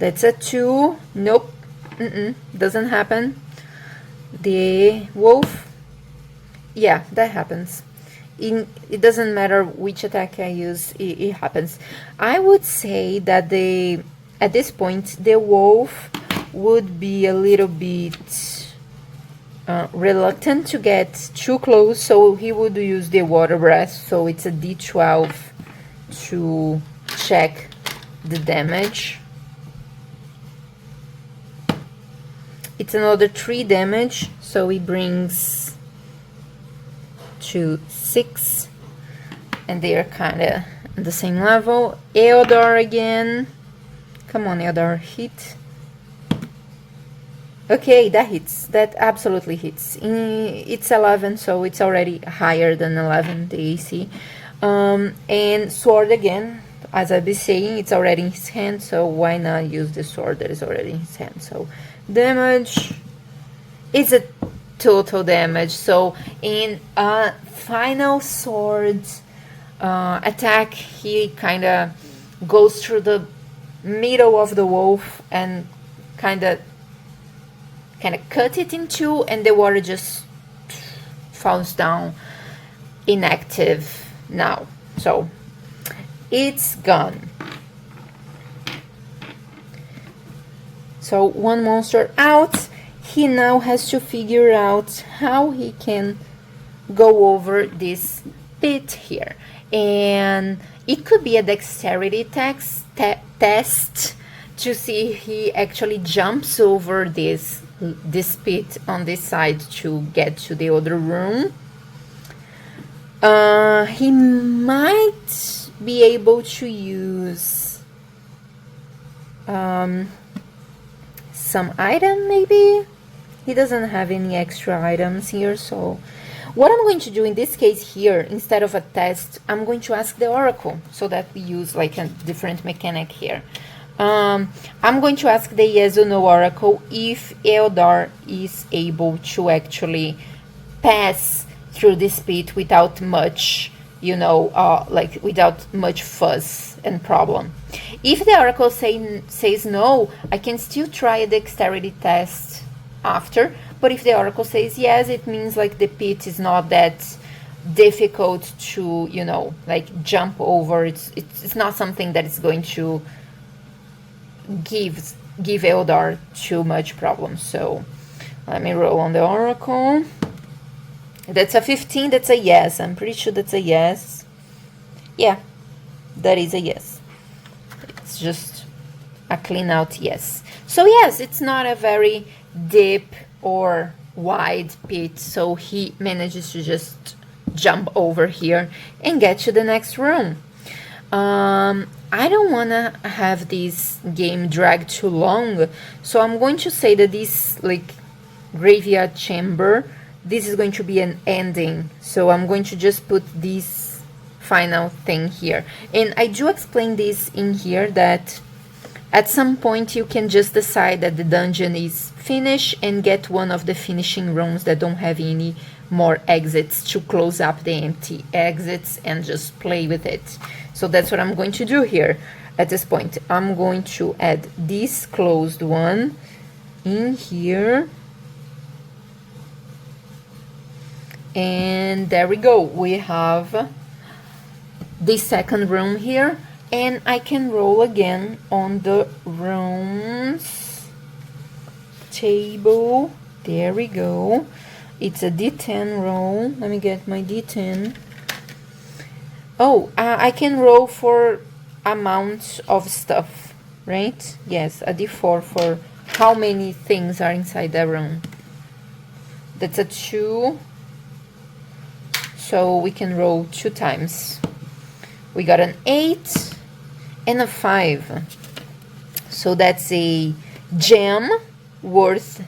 that's a 2. Nope. Doesn't happen. The wolf. Yeah, that happens. It doesn't matter which attack I use, it happens. I would say that at this point, the wolf would be a little bit reluctant to get too close, so he would use the water breath. So it's a D12 to check the damage. It's another 3 damage, so he brings to 6, and they are kind of at the same level. Eldar again. Come on, Eldar, hit. Okay, that hits. That absolutely hits. It's 11, so it's already higher than 11, the AC. And sword again. As I've been saying, it's already in his hand, so why not use the sword that is already in his hand? So damage is a total damage. So in a final sword attack, he kind of goes through the middle of the wolf and kind of cut it in two, and the water just falls down inactive now. So it's gone. So one monster out. He now has to figure out how he can go over this pit here. And it could be a dexterity test to see if he actually jumps over this pit on this side to get to the other room. He might be able to use some item, maybe. He doesn't have any extra items here, so what I'm going to do in this case here, instead of a test, I'm going to ask the oracle, so that we use like a different mechanic here. I'm going to ask the yes or no oracle if Eldar is able to actually pass through this pit without much, like without much fuss and problem. If the oracle says no, I can still try a dexterity test after, but if the oracle says yes, it means like the pit is not that difficult to, like jump over. It's not something that is going to give Eldar too much problem. So let me roll on the oracle. That's a 15. That's a yes. I'm pretty sure that's a yes. Yeah, that is a yes. It's just a clean out yes. So yes, it's not a very deep or wide pit, so he manages to just jump over here and get to the next room. I don't want to have this game drag too long, so I'm going to say that this like graveyard chamber, this is going to be an ending, so I'm going to just put this final thing here. And I do explain this in here that at some point you can just decide that the dungeon is finished and get one of the finishing rooms that don't have any more exits to close up the empty exits and just play with it. So that's what I'm going to do here at this point. I'm going to add this closed one in here. And there we go. We have the second room here. And I can roll again on the rooms table. There we go. It's a D10 roll. Let me get my D10. Oh, I can roll for amounts of stuff, right? Yes, a D4 for how many things are inside the room. That's a 2. So we can roll 2 times. We got an 8 and a 5. So that's a gem worth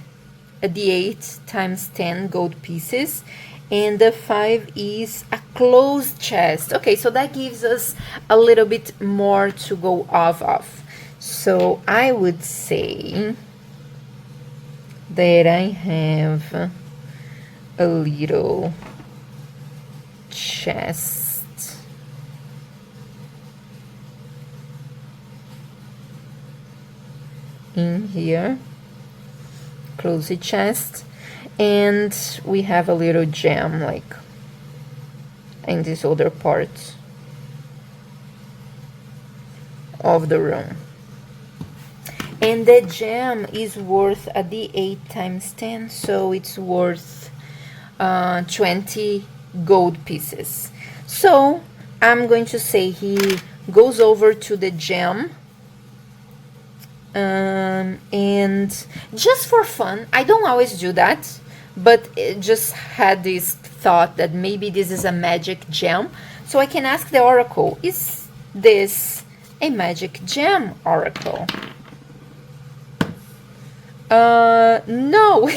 a D8 times 10 gold pieces. And the 5 is a closed chest. Okay, so that gives us a little bit more to go off of. So I would say that I have a little chest in here. Close the chest. And we have a little gem like in this other part of the room. And the gem is worth a D8 times 10, so it's worth 20 gold pieces. So I'm going to say he goes over to the gem. And just for fun, I don't always do that, but it just had this thought that maybe this is a magic gem. So I can ask the oracle, is this a magic gem, oracle? No.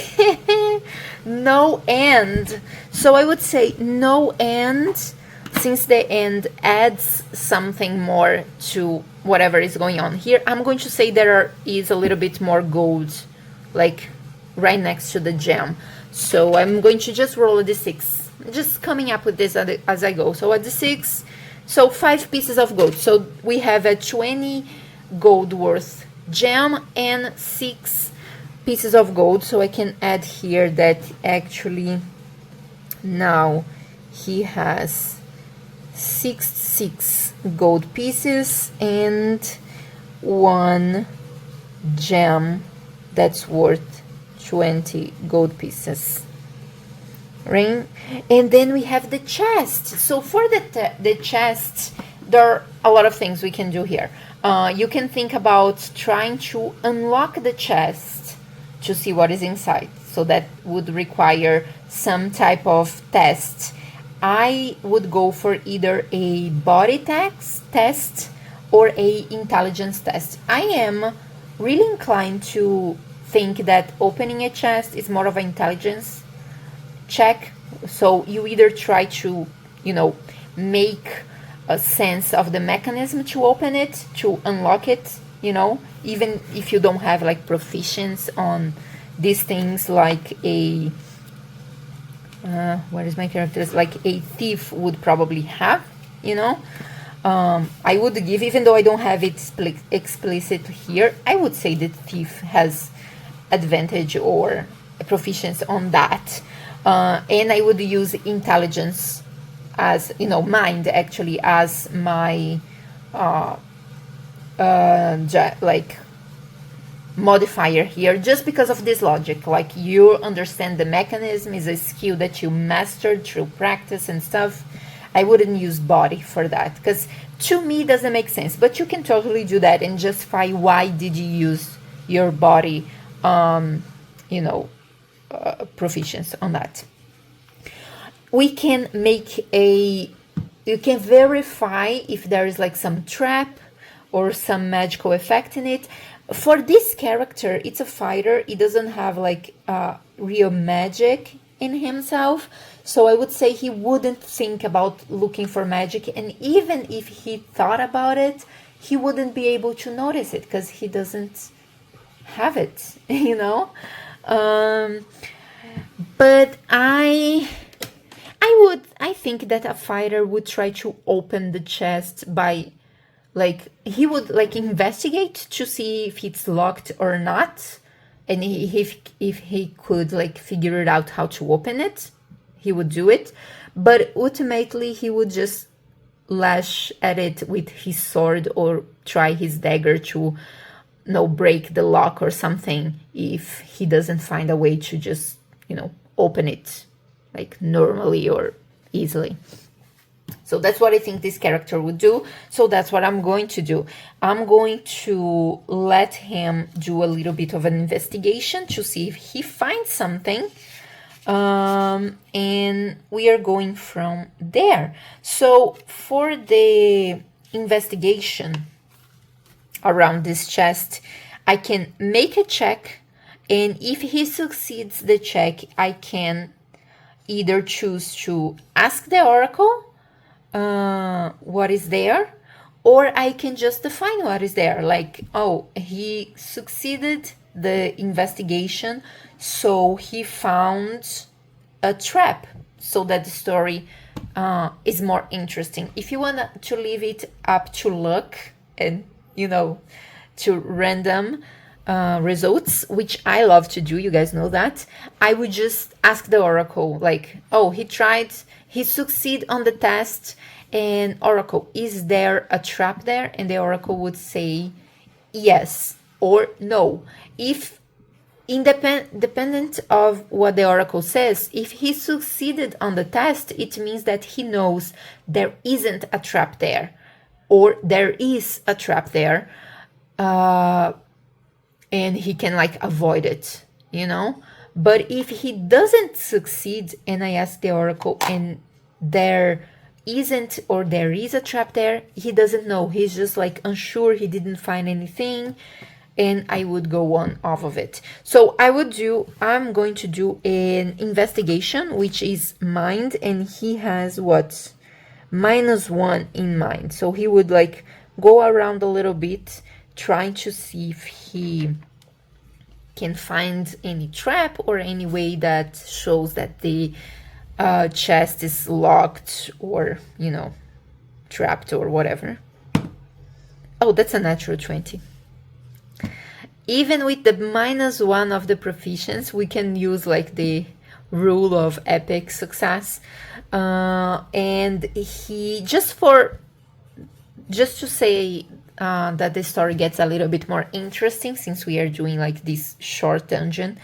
No end. So I would say no end, since the end adds something more to whatever is going on here. I'm going to say there is a little bit more gold, like right next to the gem. So I'm going to just roll a d6, just coming up with this as I go. So a d6, so 5 pieces of gold. So we have a 20 gold worth gem and 6 pieces of gold. So I can add here that actually now he has 6 gold pieces and 1 gem that's worth 20 gold pieces, right? And then we have the chest. So for the chest, there are a lot of things we can do here. You can think about trying to unlock the chest to see what is inside. So that would require some type of test. I would go for either a body test or a intelligence test. I am really inclined to think that opening a chest is more of an intelligence check. So you either try to, make a sense of the mechanism to open it, to unlock it, even if you don't have like proficiency on these things like a What is my characters? Like a thief would probably have, you know. I would give, even though I don't have it explicit here, I would say that thief has advantage or proficiency on that. And I would use intelligence as, you know, mind actually as my like modifier here, just because of this logic. Like, you understand the mechanism, is a skill that you mastered through practice and stuff. I wouldn't use body for that, because to me it doesn't make sense, but you can totally do that and justify why did you use your body you know, proficiency on that. We can make you can verify if there is like some trap or some magical effect in it. For this character, it's a fighter. He doesn't have like real magic in himself. So I would say he wouldn't think about looking for magic. And even if he thought about it, he wouldn't be able to notice it because he doesn't have it, you know? But I think that a fighter would try to open the chest by, like, he would like investigate to see if it's locked or not, and if he could like figure it out how to open it, he would do it. But ultimately he would just lash at it with his sword or try his dagger to, you know, break the lock or something if he doesn't find a way to just, you know, open it like normally or easily. So that's what I think this character would do. So that's what I'm going to do. I'm going to let him do a little bit of an investigation to see if he finds something. And we are going from there. So for the investigation around this chest, I can make a check. And if he succeeds the check, I can either choose to ask the oracle what is there, or I can just define what is there. Like, oh, he succeeded the investigation, so he found a trap, so that the story is more interesting. If you want to leave it up to luck and, you know, to random results, which I love to do, you guys know that, I would just ask the oracle, like, oh, he succeed on the test, and oracle, is there a trap there? And the oracle would say yes or no. If independent of what the oracle says, if he succeeded on the test, it means that he knows there isn't a trap there, or there is a trap there, and he can like avoid it, you know. But if he doesn't succeed and I ask the oracle and there isn't, or there is a trap there, he doesn't know, he's just like unsure, he didn't find anything, and I would go on off of it. So I'm going to do an investigation, which is mind, and he has what, -1 in mind. So he would like go around a little bit trying to see if he can find any trap or any way that shows that the chest is locked or, you know, trapped or whatever. Oh, that's a natural 20. Even with the -1 of the proficiency, we can use like the rule of epic success. And he, just to say that the story gets a little bit more interesting, since we are doing like this short dungeon,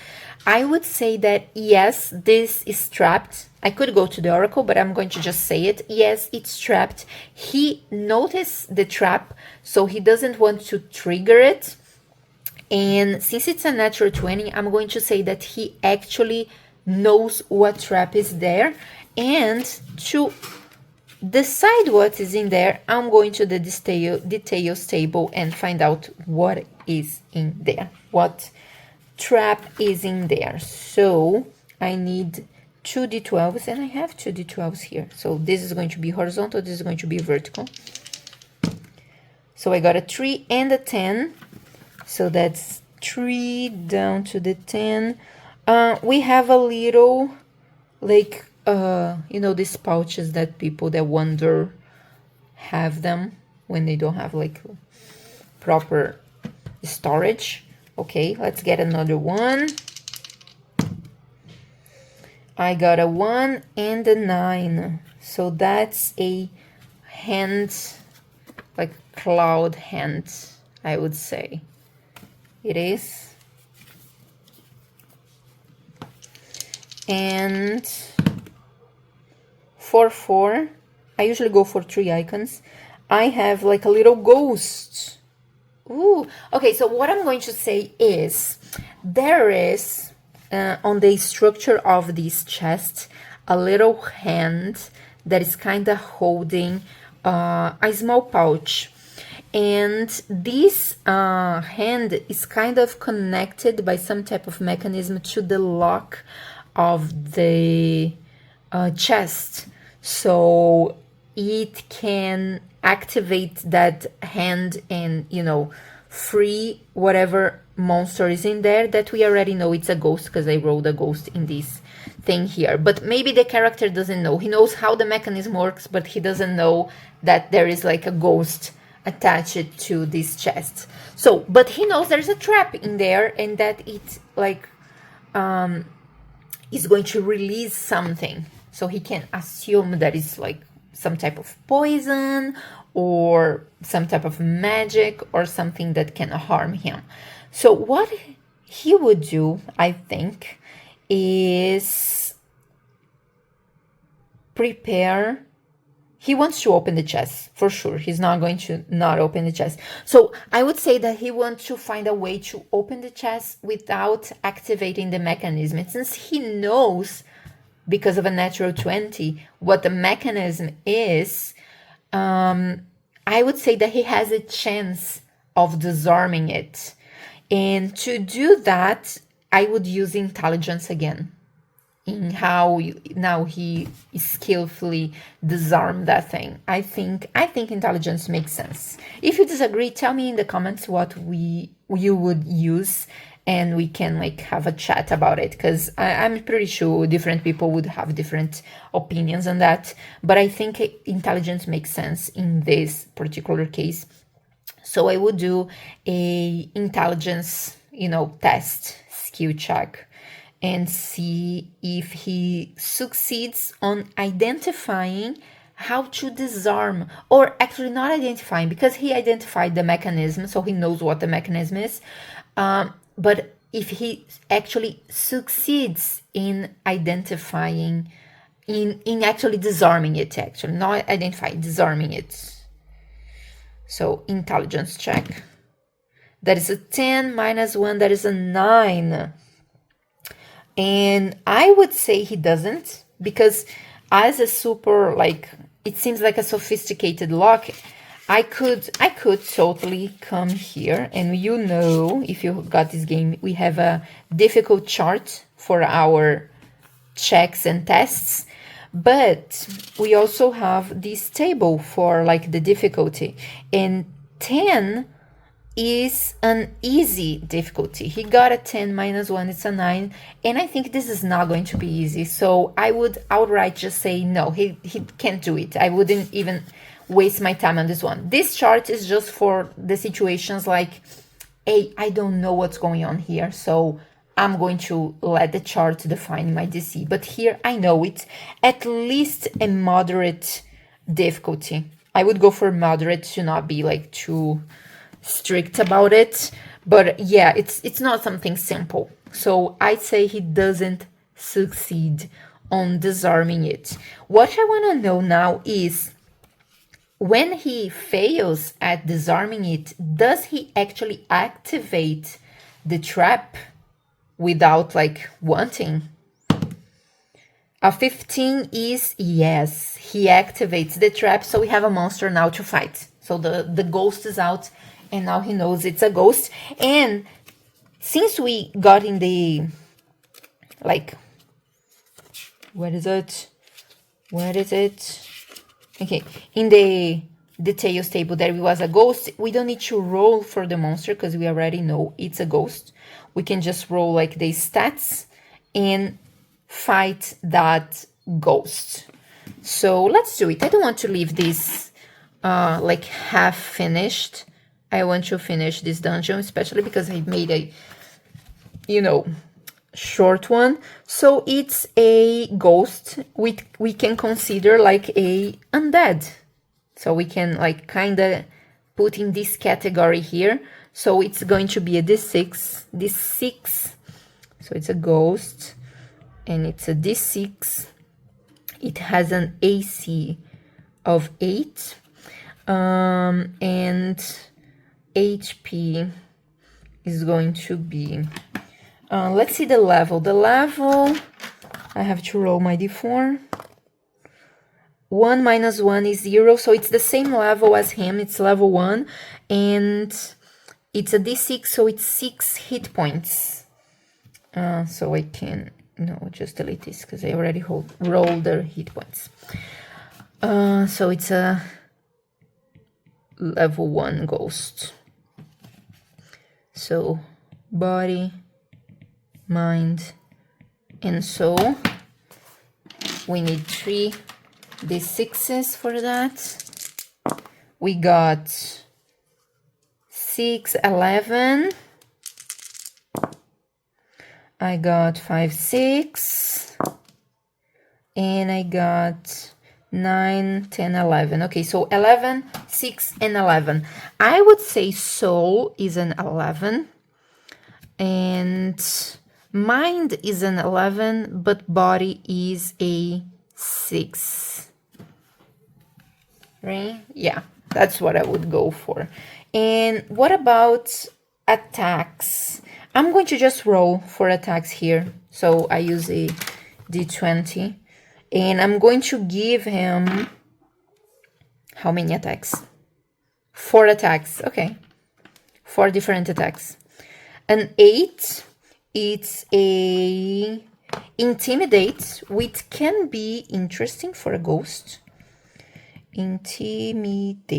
I would say that yes, this is trapped. I could go to the oracle, but I'm going to just say it. Yes, it's trapped. He noticed the trap, so he doesn't want to trigger it. And since it's a natural 20, I'm going to say that he actually knows what trap is there. And to decide what is in there, I'm going to the details table and find out what is in there, what trap is in there. So I need 2 d12s, and I have 2 d12s here. So this is going to be horizontal, this is going to be vertical. So I got a 3 and a 10. So that's 3 down to the 10. We have a little like you know, these pouches that people that wonder have them when they don't have like proper storage. Okay, let's get another one. I got a 1 and a 9. So that's a hand, like cloud hand, I would say. It is. And for 4, I usually go for 3 icons. I have like a little ghost. Ooh, okay, so what I'm going to say is there is on the structure of this chest a little hand that is kind of holding a small pouch. And this hand is kind of connected by some type of mechanism to the lock of the chest. So it can activate that hand and, you know, free whatever monster is in there that we already know it's a ghost because I rolled a ghost in this thing here. But maybe the character doesn't know. He knows how the mechanism works, but he doesn't know that there is like a ghost attached to this chest. So, but he knows there's a trap in there and that it like is going to release something. So he can assume that it's like some type of poison or some type of magic or something that can harm him. So what he would do, I think, is prepare. He wants to open the chest, for sure. He's not going to not open the chest. So I would say that he wants to find a way to open the chest without activating the mechanism. And since he knows, because of a natural 20, what the mechanism is, I would say that he has a chance of disarming it. And to do that, I would use intelligence again in how now he skillfully disarmed that thing. I think intelligence makes sense. If you disagree, tell me in the comments what you would use, and we can like have a chat about it, because I'm pretty sure different people would have different opinions on that. But I think intelligence makes sense in this particular case. So I would do a intelligence, test, skill check, and see if he succeeds on identifying how to disarm, or actually not identifying, because he identified the mechanism, so he knows what the mechanism is. But if he actually succeeds in identifying, in actually disarming it, actually, not identifying, disarming it. So intelligence check. That is a 10 minus 1, that is a 9. And I would say he doesn't, because as a super, like, it seems like a sophisticated lock, I could totally come here, and if you got this game, we have a difficult chart for our checks and tests, but we also have this table for like the difficulty, and 10 is an easy difficulty. He got a 10 minus 1, it's a 9, and I think this is not going to be easy. So I would outright just say no, he can't do it. I wouldn't even waste my time on this one. This chart is just for the situations like, hey, I don't know what's going on here, so I'm going to let the chart define my DC. But here I know it's at least a moderate difficulty. I would go for moderate to not be like too strict about it, but yeah, it's not something simple. So I'd say he doesn't succeed on disarming it. What I want to know now is, when he fails at disarming it, does he actually activate the trap without like wanting? A 15 is yes, he activates the trap, so we have a monster now to fight. So the ghost is out, and now he knows it's a ghost. And since we got in the, like, where is it? Okay, in the details table there was a ghost. We don't need to roll for the monster because we already know it's a ghost. We can just roll like the stats and fight that ghost. So let's do it. I don't want to leave this like half finished. I want to finish this dungeon, especially because I made a, you know, short one. So it's a ghost we can consider like a undead. So we can like kind of put in this category here. So it's going to be a D6. So it's a ghost and it's a D6. It has an AC of 8 and HP is going to be, let's see the level. The level, I have to roll my D4. 1 minus 1 is 0, so it's the same level as him. It's level 1, and it's a D6, so it's 6 hit points. So I can, no, just delete this because I already rolled the hit points. So it's a level 1 ghost. So body, mind, and soul. We need 3 D6s for that. We got 6, 11. I got 5, 6. And I got 9, 10, 11. Okay, so 11, 6, and 11. I would say soul is an 11. And mind is an 11, but body is a 6. Right? Yeah, that's what I would go for. And what about attacks? I'm going to just roll for attacks here. So I use a D20. And I'm going to give him how many attacks? 4 attacks. Okay. 4 different attacks. An 8, it's a intimidate, which can be interesting for a ghost. Intimidate.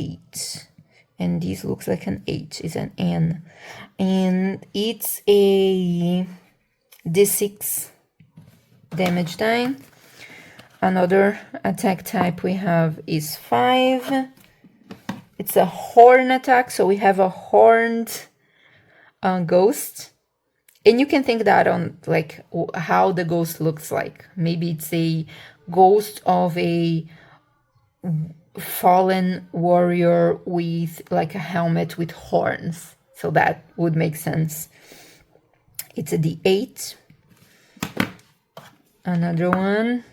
And this looks like an H, is an N. And it's a D6 damage die. Another attack type we have is 5. It's a horn attack, so we have a horned ghost. And you can think that on like how the ghost looks like. Maybe it's a ghost of a fallen warrior with like a helmet with horns. So that would make sense. It's a D8. Another one.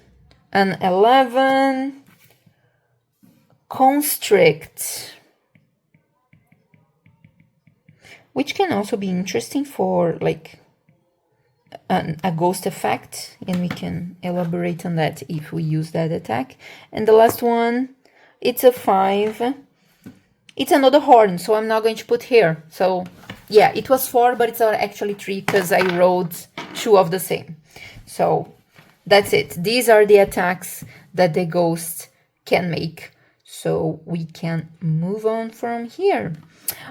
An 11. Constrict. Which can also be interesting for like a ghost effect. And we can elaborate on that if we use that attack. And the last one, it's a 5. It's another horn, so I'm not going to put here. So yeah, it was 4, but it's actually 3 because I rolled 2 of the same. So that's it. These are the attacks that the ghost can make. So we can move on from here.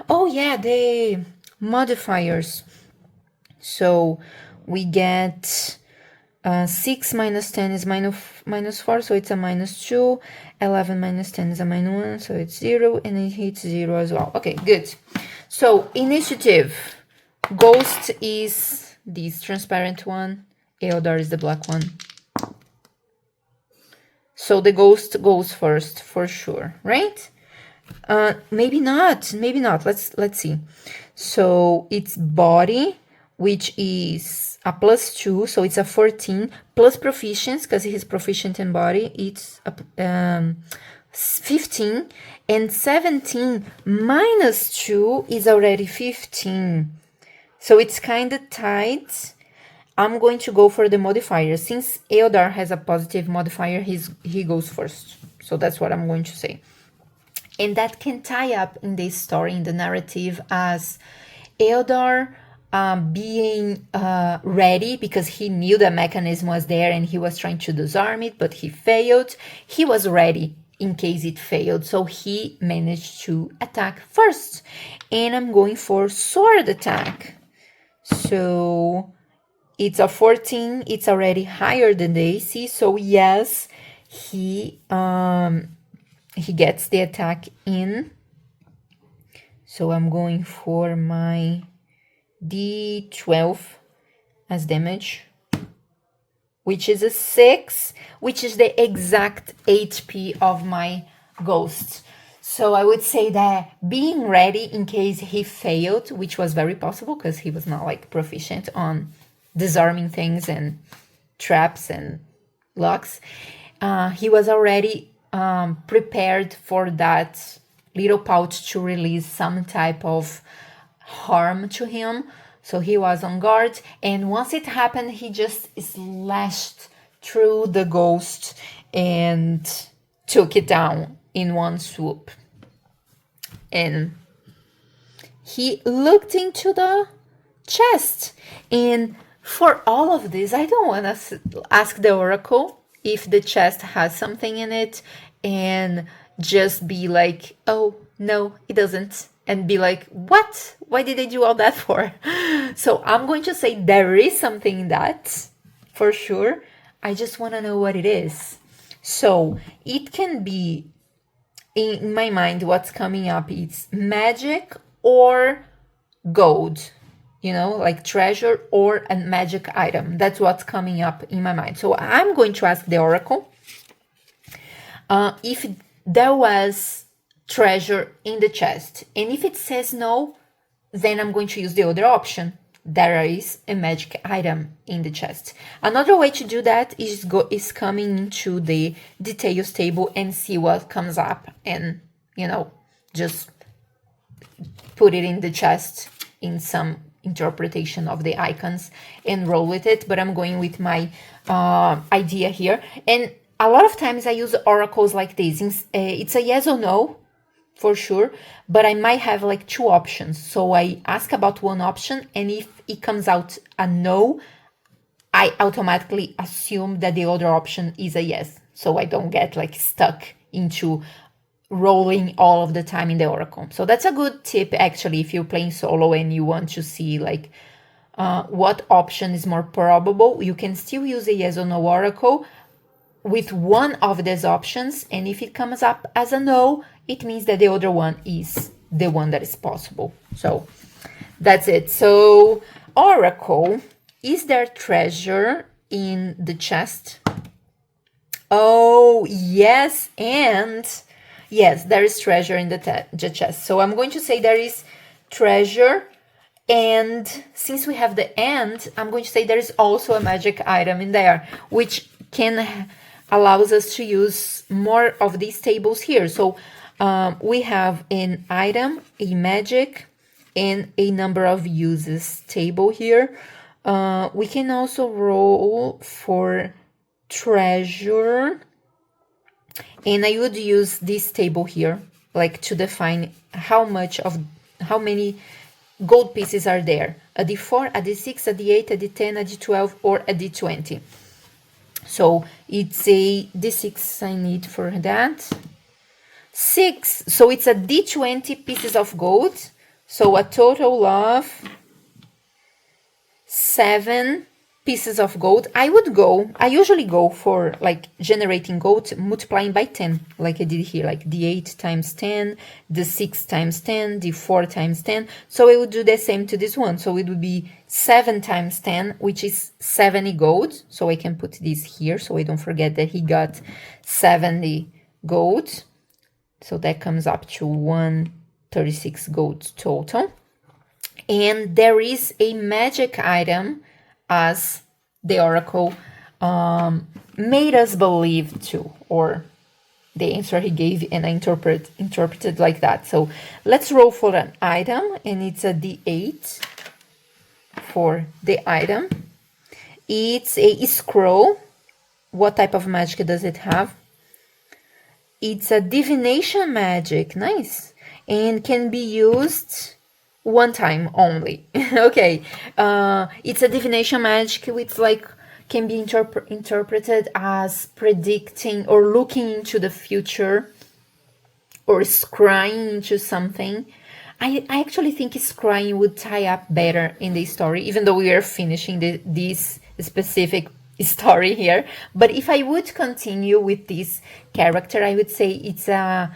Oh yeah, the modifiers. So we get 6 minus 10 is minus 4, so it's a -2. 11 minus 10 is a -1, so it's 0, and it hits 0 as well. Okay, good. So initiative. Ghost is this transparent one. Eodar is the black one. So the ghost goes first for sure, right? Maybe not. Maybe not. Let's see. So it's body, which is a +2, so it's a 14 plus proficiency because he's proficient in body. It's a 15, and 17 minus 2 is already 15. So it's kind of tight. I'm going to go for the modifier. Since Eodar has a positive modifier, he goes first. So that's what I'm going to say. And that can tie up in the story, in the narrative, as Eodar being ready because he knew the mechanism was there and he was trying to disarm it, but he failed. He was ready in case it failed, so he managed to attack first. And I'm going for sword attack. So It's a 14. It's already higher than the AC. So yes, he gets the attack in. So I'm going for my D12 as damage, which is a 6, which is the exact HP of my ghost. So I would say that being ready in case he failed, which was very possible because he was not like proficient on disarming things and traps and locks, he was already prepared for that little pouch to release some type of harm to him. So he was on guard, and once it happened, he just slashed through the ghost and took it down in one swoop. And he looked into the chest, and for all of this, I don't want to ask the oracle if the chest has something in it and just be like, oh no, it doesn't, and be like, what? Why did they do all that for? So I'm going to say there is something in that, for sure. I just want to know what it is. So it can be, in my mind, what's coming up is magic or gold, like treasure or a magic item. That's what's coming up in my mind. So I'm going to ask the oracle if there was treasure in the chest. And if it says no, then I'm going to use the other option. There is a magic item in the chest. Another way to do that is coming into the details table and see what comes up and, just put it in the chest in some interpretation of the icons and roll with it. But I'm going with my idea here. And a lot of times I use oracles like this. It's a yes or no, for sure, but I might have like two options. So I ask about one option, and if it comes out a no, I automatically assume that the other option is a yes. So I don't get like stuck into rolling all of the time in the oracle. So that's a good tip, actually, if you're playing solo and you want to see like what option is more probable. You can still use a yes or no oracle with one of these options, and if it comes up as a no, it means that the other one is the one that is possible. So that's it. So oracle, is there treasure in the chest? Oh yes, and yes, there is treasure in the chest. So I'm going to say there is treasure, and since we have the and, I'm going to say there is also a magic item in there, which can allows us to use more of these tables here. So we have an item, a magic, and a number of uses table here. We can also roll for treasure, and I would use this table here, like to define how many gold pieces are there. A D4, a D6, a D8, a D10, a D12, or a D20. So it's a D6 I need for that. 6, so it's a D20 pieces of gold. So a total of 7 pieces of gold. I usually go for like generating gold, multiplying by 10, like I did here, like D8 times 10, D6 times 10, D4 times 10. So I would do the same to this one. So it would be 7 times 10, which is 70 gold. So I can put this here so I don't forget that he got 70 gold. So that comes up to 136 gold total. And there is a magic item, as the oracle made us believe to, or the answer he gave and I interpreted like that. So let's roll for an item, and it's a D8 for the item. It's a scroll. What type of magic does it have? It's a divination magic. Nice. And can be used one time only. Okay. It's a divination magic which like can be interpreted as predicting or looking into the future or scrying into something. I actually think scrying would tie up better in the story, even though we are finishing this specific story here. But if I would continue with this character, I would say it's a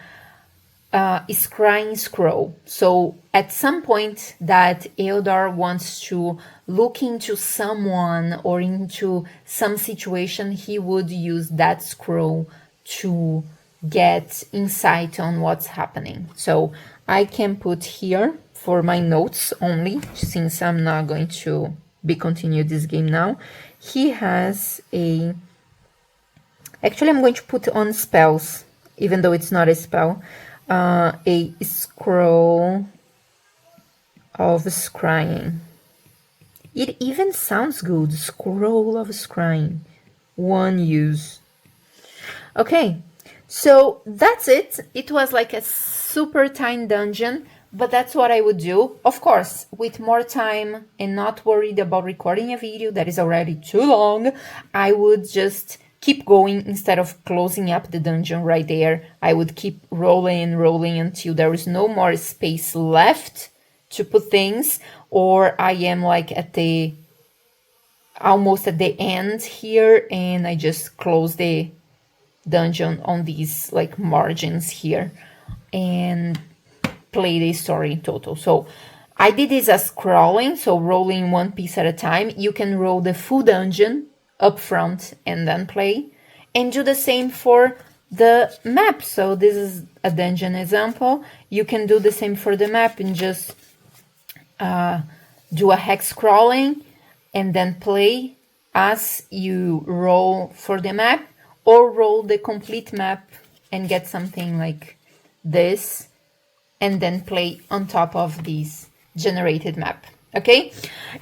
scrying scroll. So at some point that Eldar wants to look into someone or into some situation, he would use that scroll to get insight on what's happening. So I can put here for my notes only, since I'm not going to be continue this game now. He has a... Actually, I'm going to put on spells, even though it's not a spell. A scroll of scrying. It even sounds good. Scroll of scrying. One use. Okay, so that's it. It was like a super time dungeon, but that's what I would do. Of course, with more time and not worried about recording a video that is already too long, I would just keep going instead of closing up the dungeon right there. I would keep rolling and rolling until there is no more space left to put things, or I am like at the almost at the end here and I just close the dungeon on these like margins here and play the story in total. So I did this as scrolling, so rolling one piece at a time. You can roll the full dungeon up front and then play, and do the same for the map. So this is a dungeon example. You can do the same for the map and just do a hex scrolling and then play as you roll for the map, or roll the complete map and get something like this and then play on top of this generated map. Okay,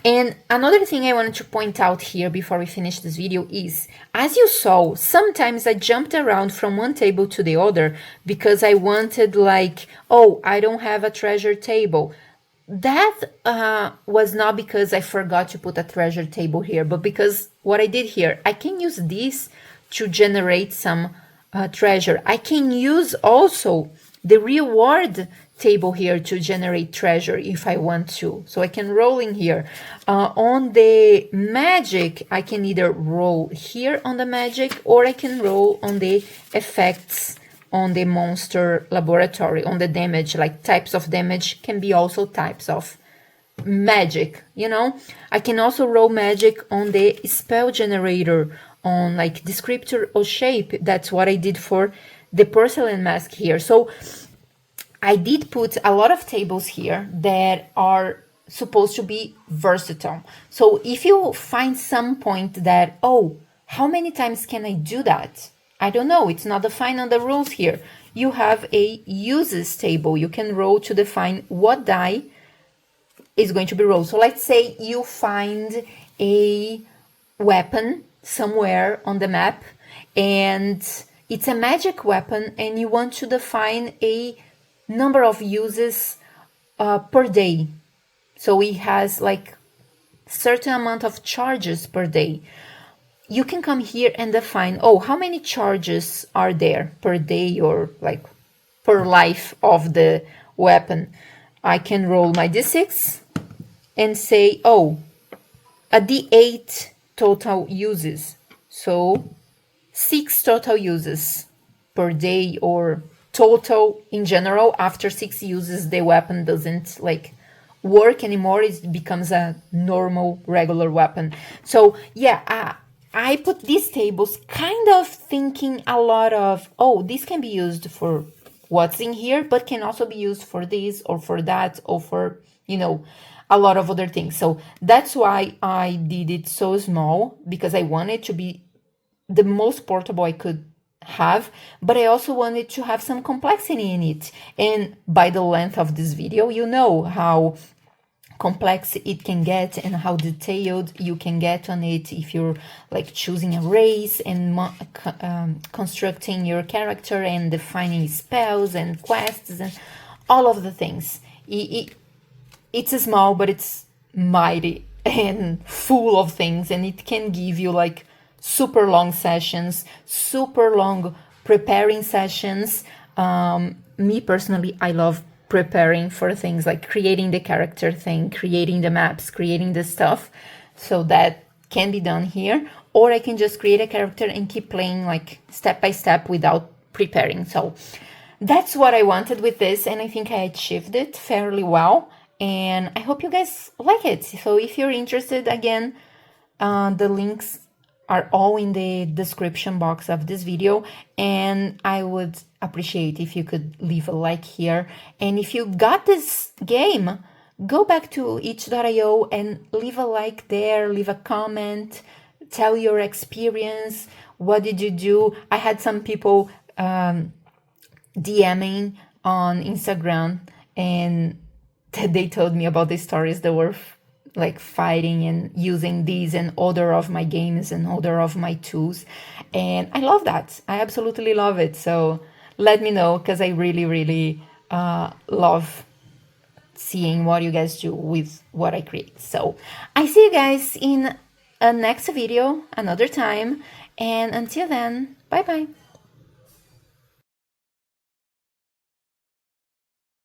and another thing I wanted to point out here before we finish this video is, as you saw, sometimes I jumped around from one table to the other because I wanted like, oh, I don't have a treasure table. That was not because I forgot to put a treasure table here, but because what I did here, I can use this to generate some treasure. I can use also the reward table here to generate treasure if I want to. So I can roll in here. On the magic, I can either roll here on the magic, or I can roll on the effects on the monster laboratory, on the damage, like types of damage can be also types of magic, you know. I can also roll magic on the spell generator, on like descriptor or shape. That's what I did for the porcelain mask here. So I did put a lot of tables here that are supposed to be versatile. So if you find some point that, oh, how many times can I do that? I don't know, it's not defined on the rules here. You have a uses table. You can roll to define what die is going to be rolled. So let's say you find a weapon somewhere on the map and it's a magic weapon and you want to define a number of uses per day. So it has like certain amount of charges per day. You can come here and define, oh, how many charges are there per day or like per life of the weapon. I can roll my d6 and say, oh, a d8 total uses. So 6 total uses per day, or total in general. After 6 uses, the weapon doesn't like work anymore. It becomes a normal regular weapon. So yeah, I put these tables kind of thinking a lot of, oh, this can be used for what's in here, but can also be used for this or for that or for, you know, a lot of other things. So that's why I did it so small, because I wanted to be the most portable I could have, but I also wanted to have some complexity in it. And by the length of this video, you know how complex it can get and how detailed you can get on it if you're like choosing a race and constructing your character and defining spells and quests and all of the things. It's small, but it's mighty and full of things, and it can give you like super long sessions, super long preparing sessions. Me personally, I love preparing for things like creating the character thing, creating the maps, creating the stuff. So that can be done here. Or I can just create a character and keep playing like step by step without preparing. So that's what I wanted with this, and I think I achieved it fairly well. And I hope you guys like it. So if you're interested, again, the links are all in the description box of this video, and I would appreciate if you could leave a like here. And if you got this game, go back to itch.io and leave a like there, leave a comment, tell your experience. What did you do? I had some people DMing on Instagram, and they told me about the stories that were like fighting and using these and other of my games and other of my tools, and I love that. I absolutely love it. So let me know, because I really, really love seeing what you guys do with what I create. So I see you guys in a next video another time, and until then, bye bye.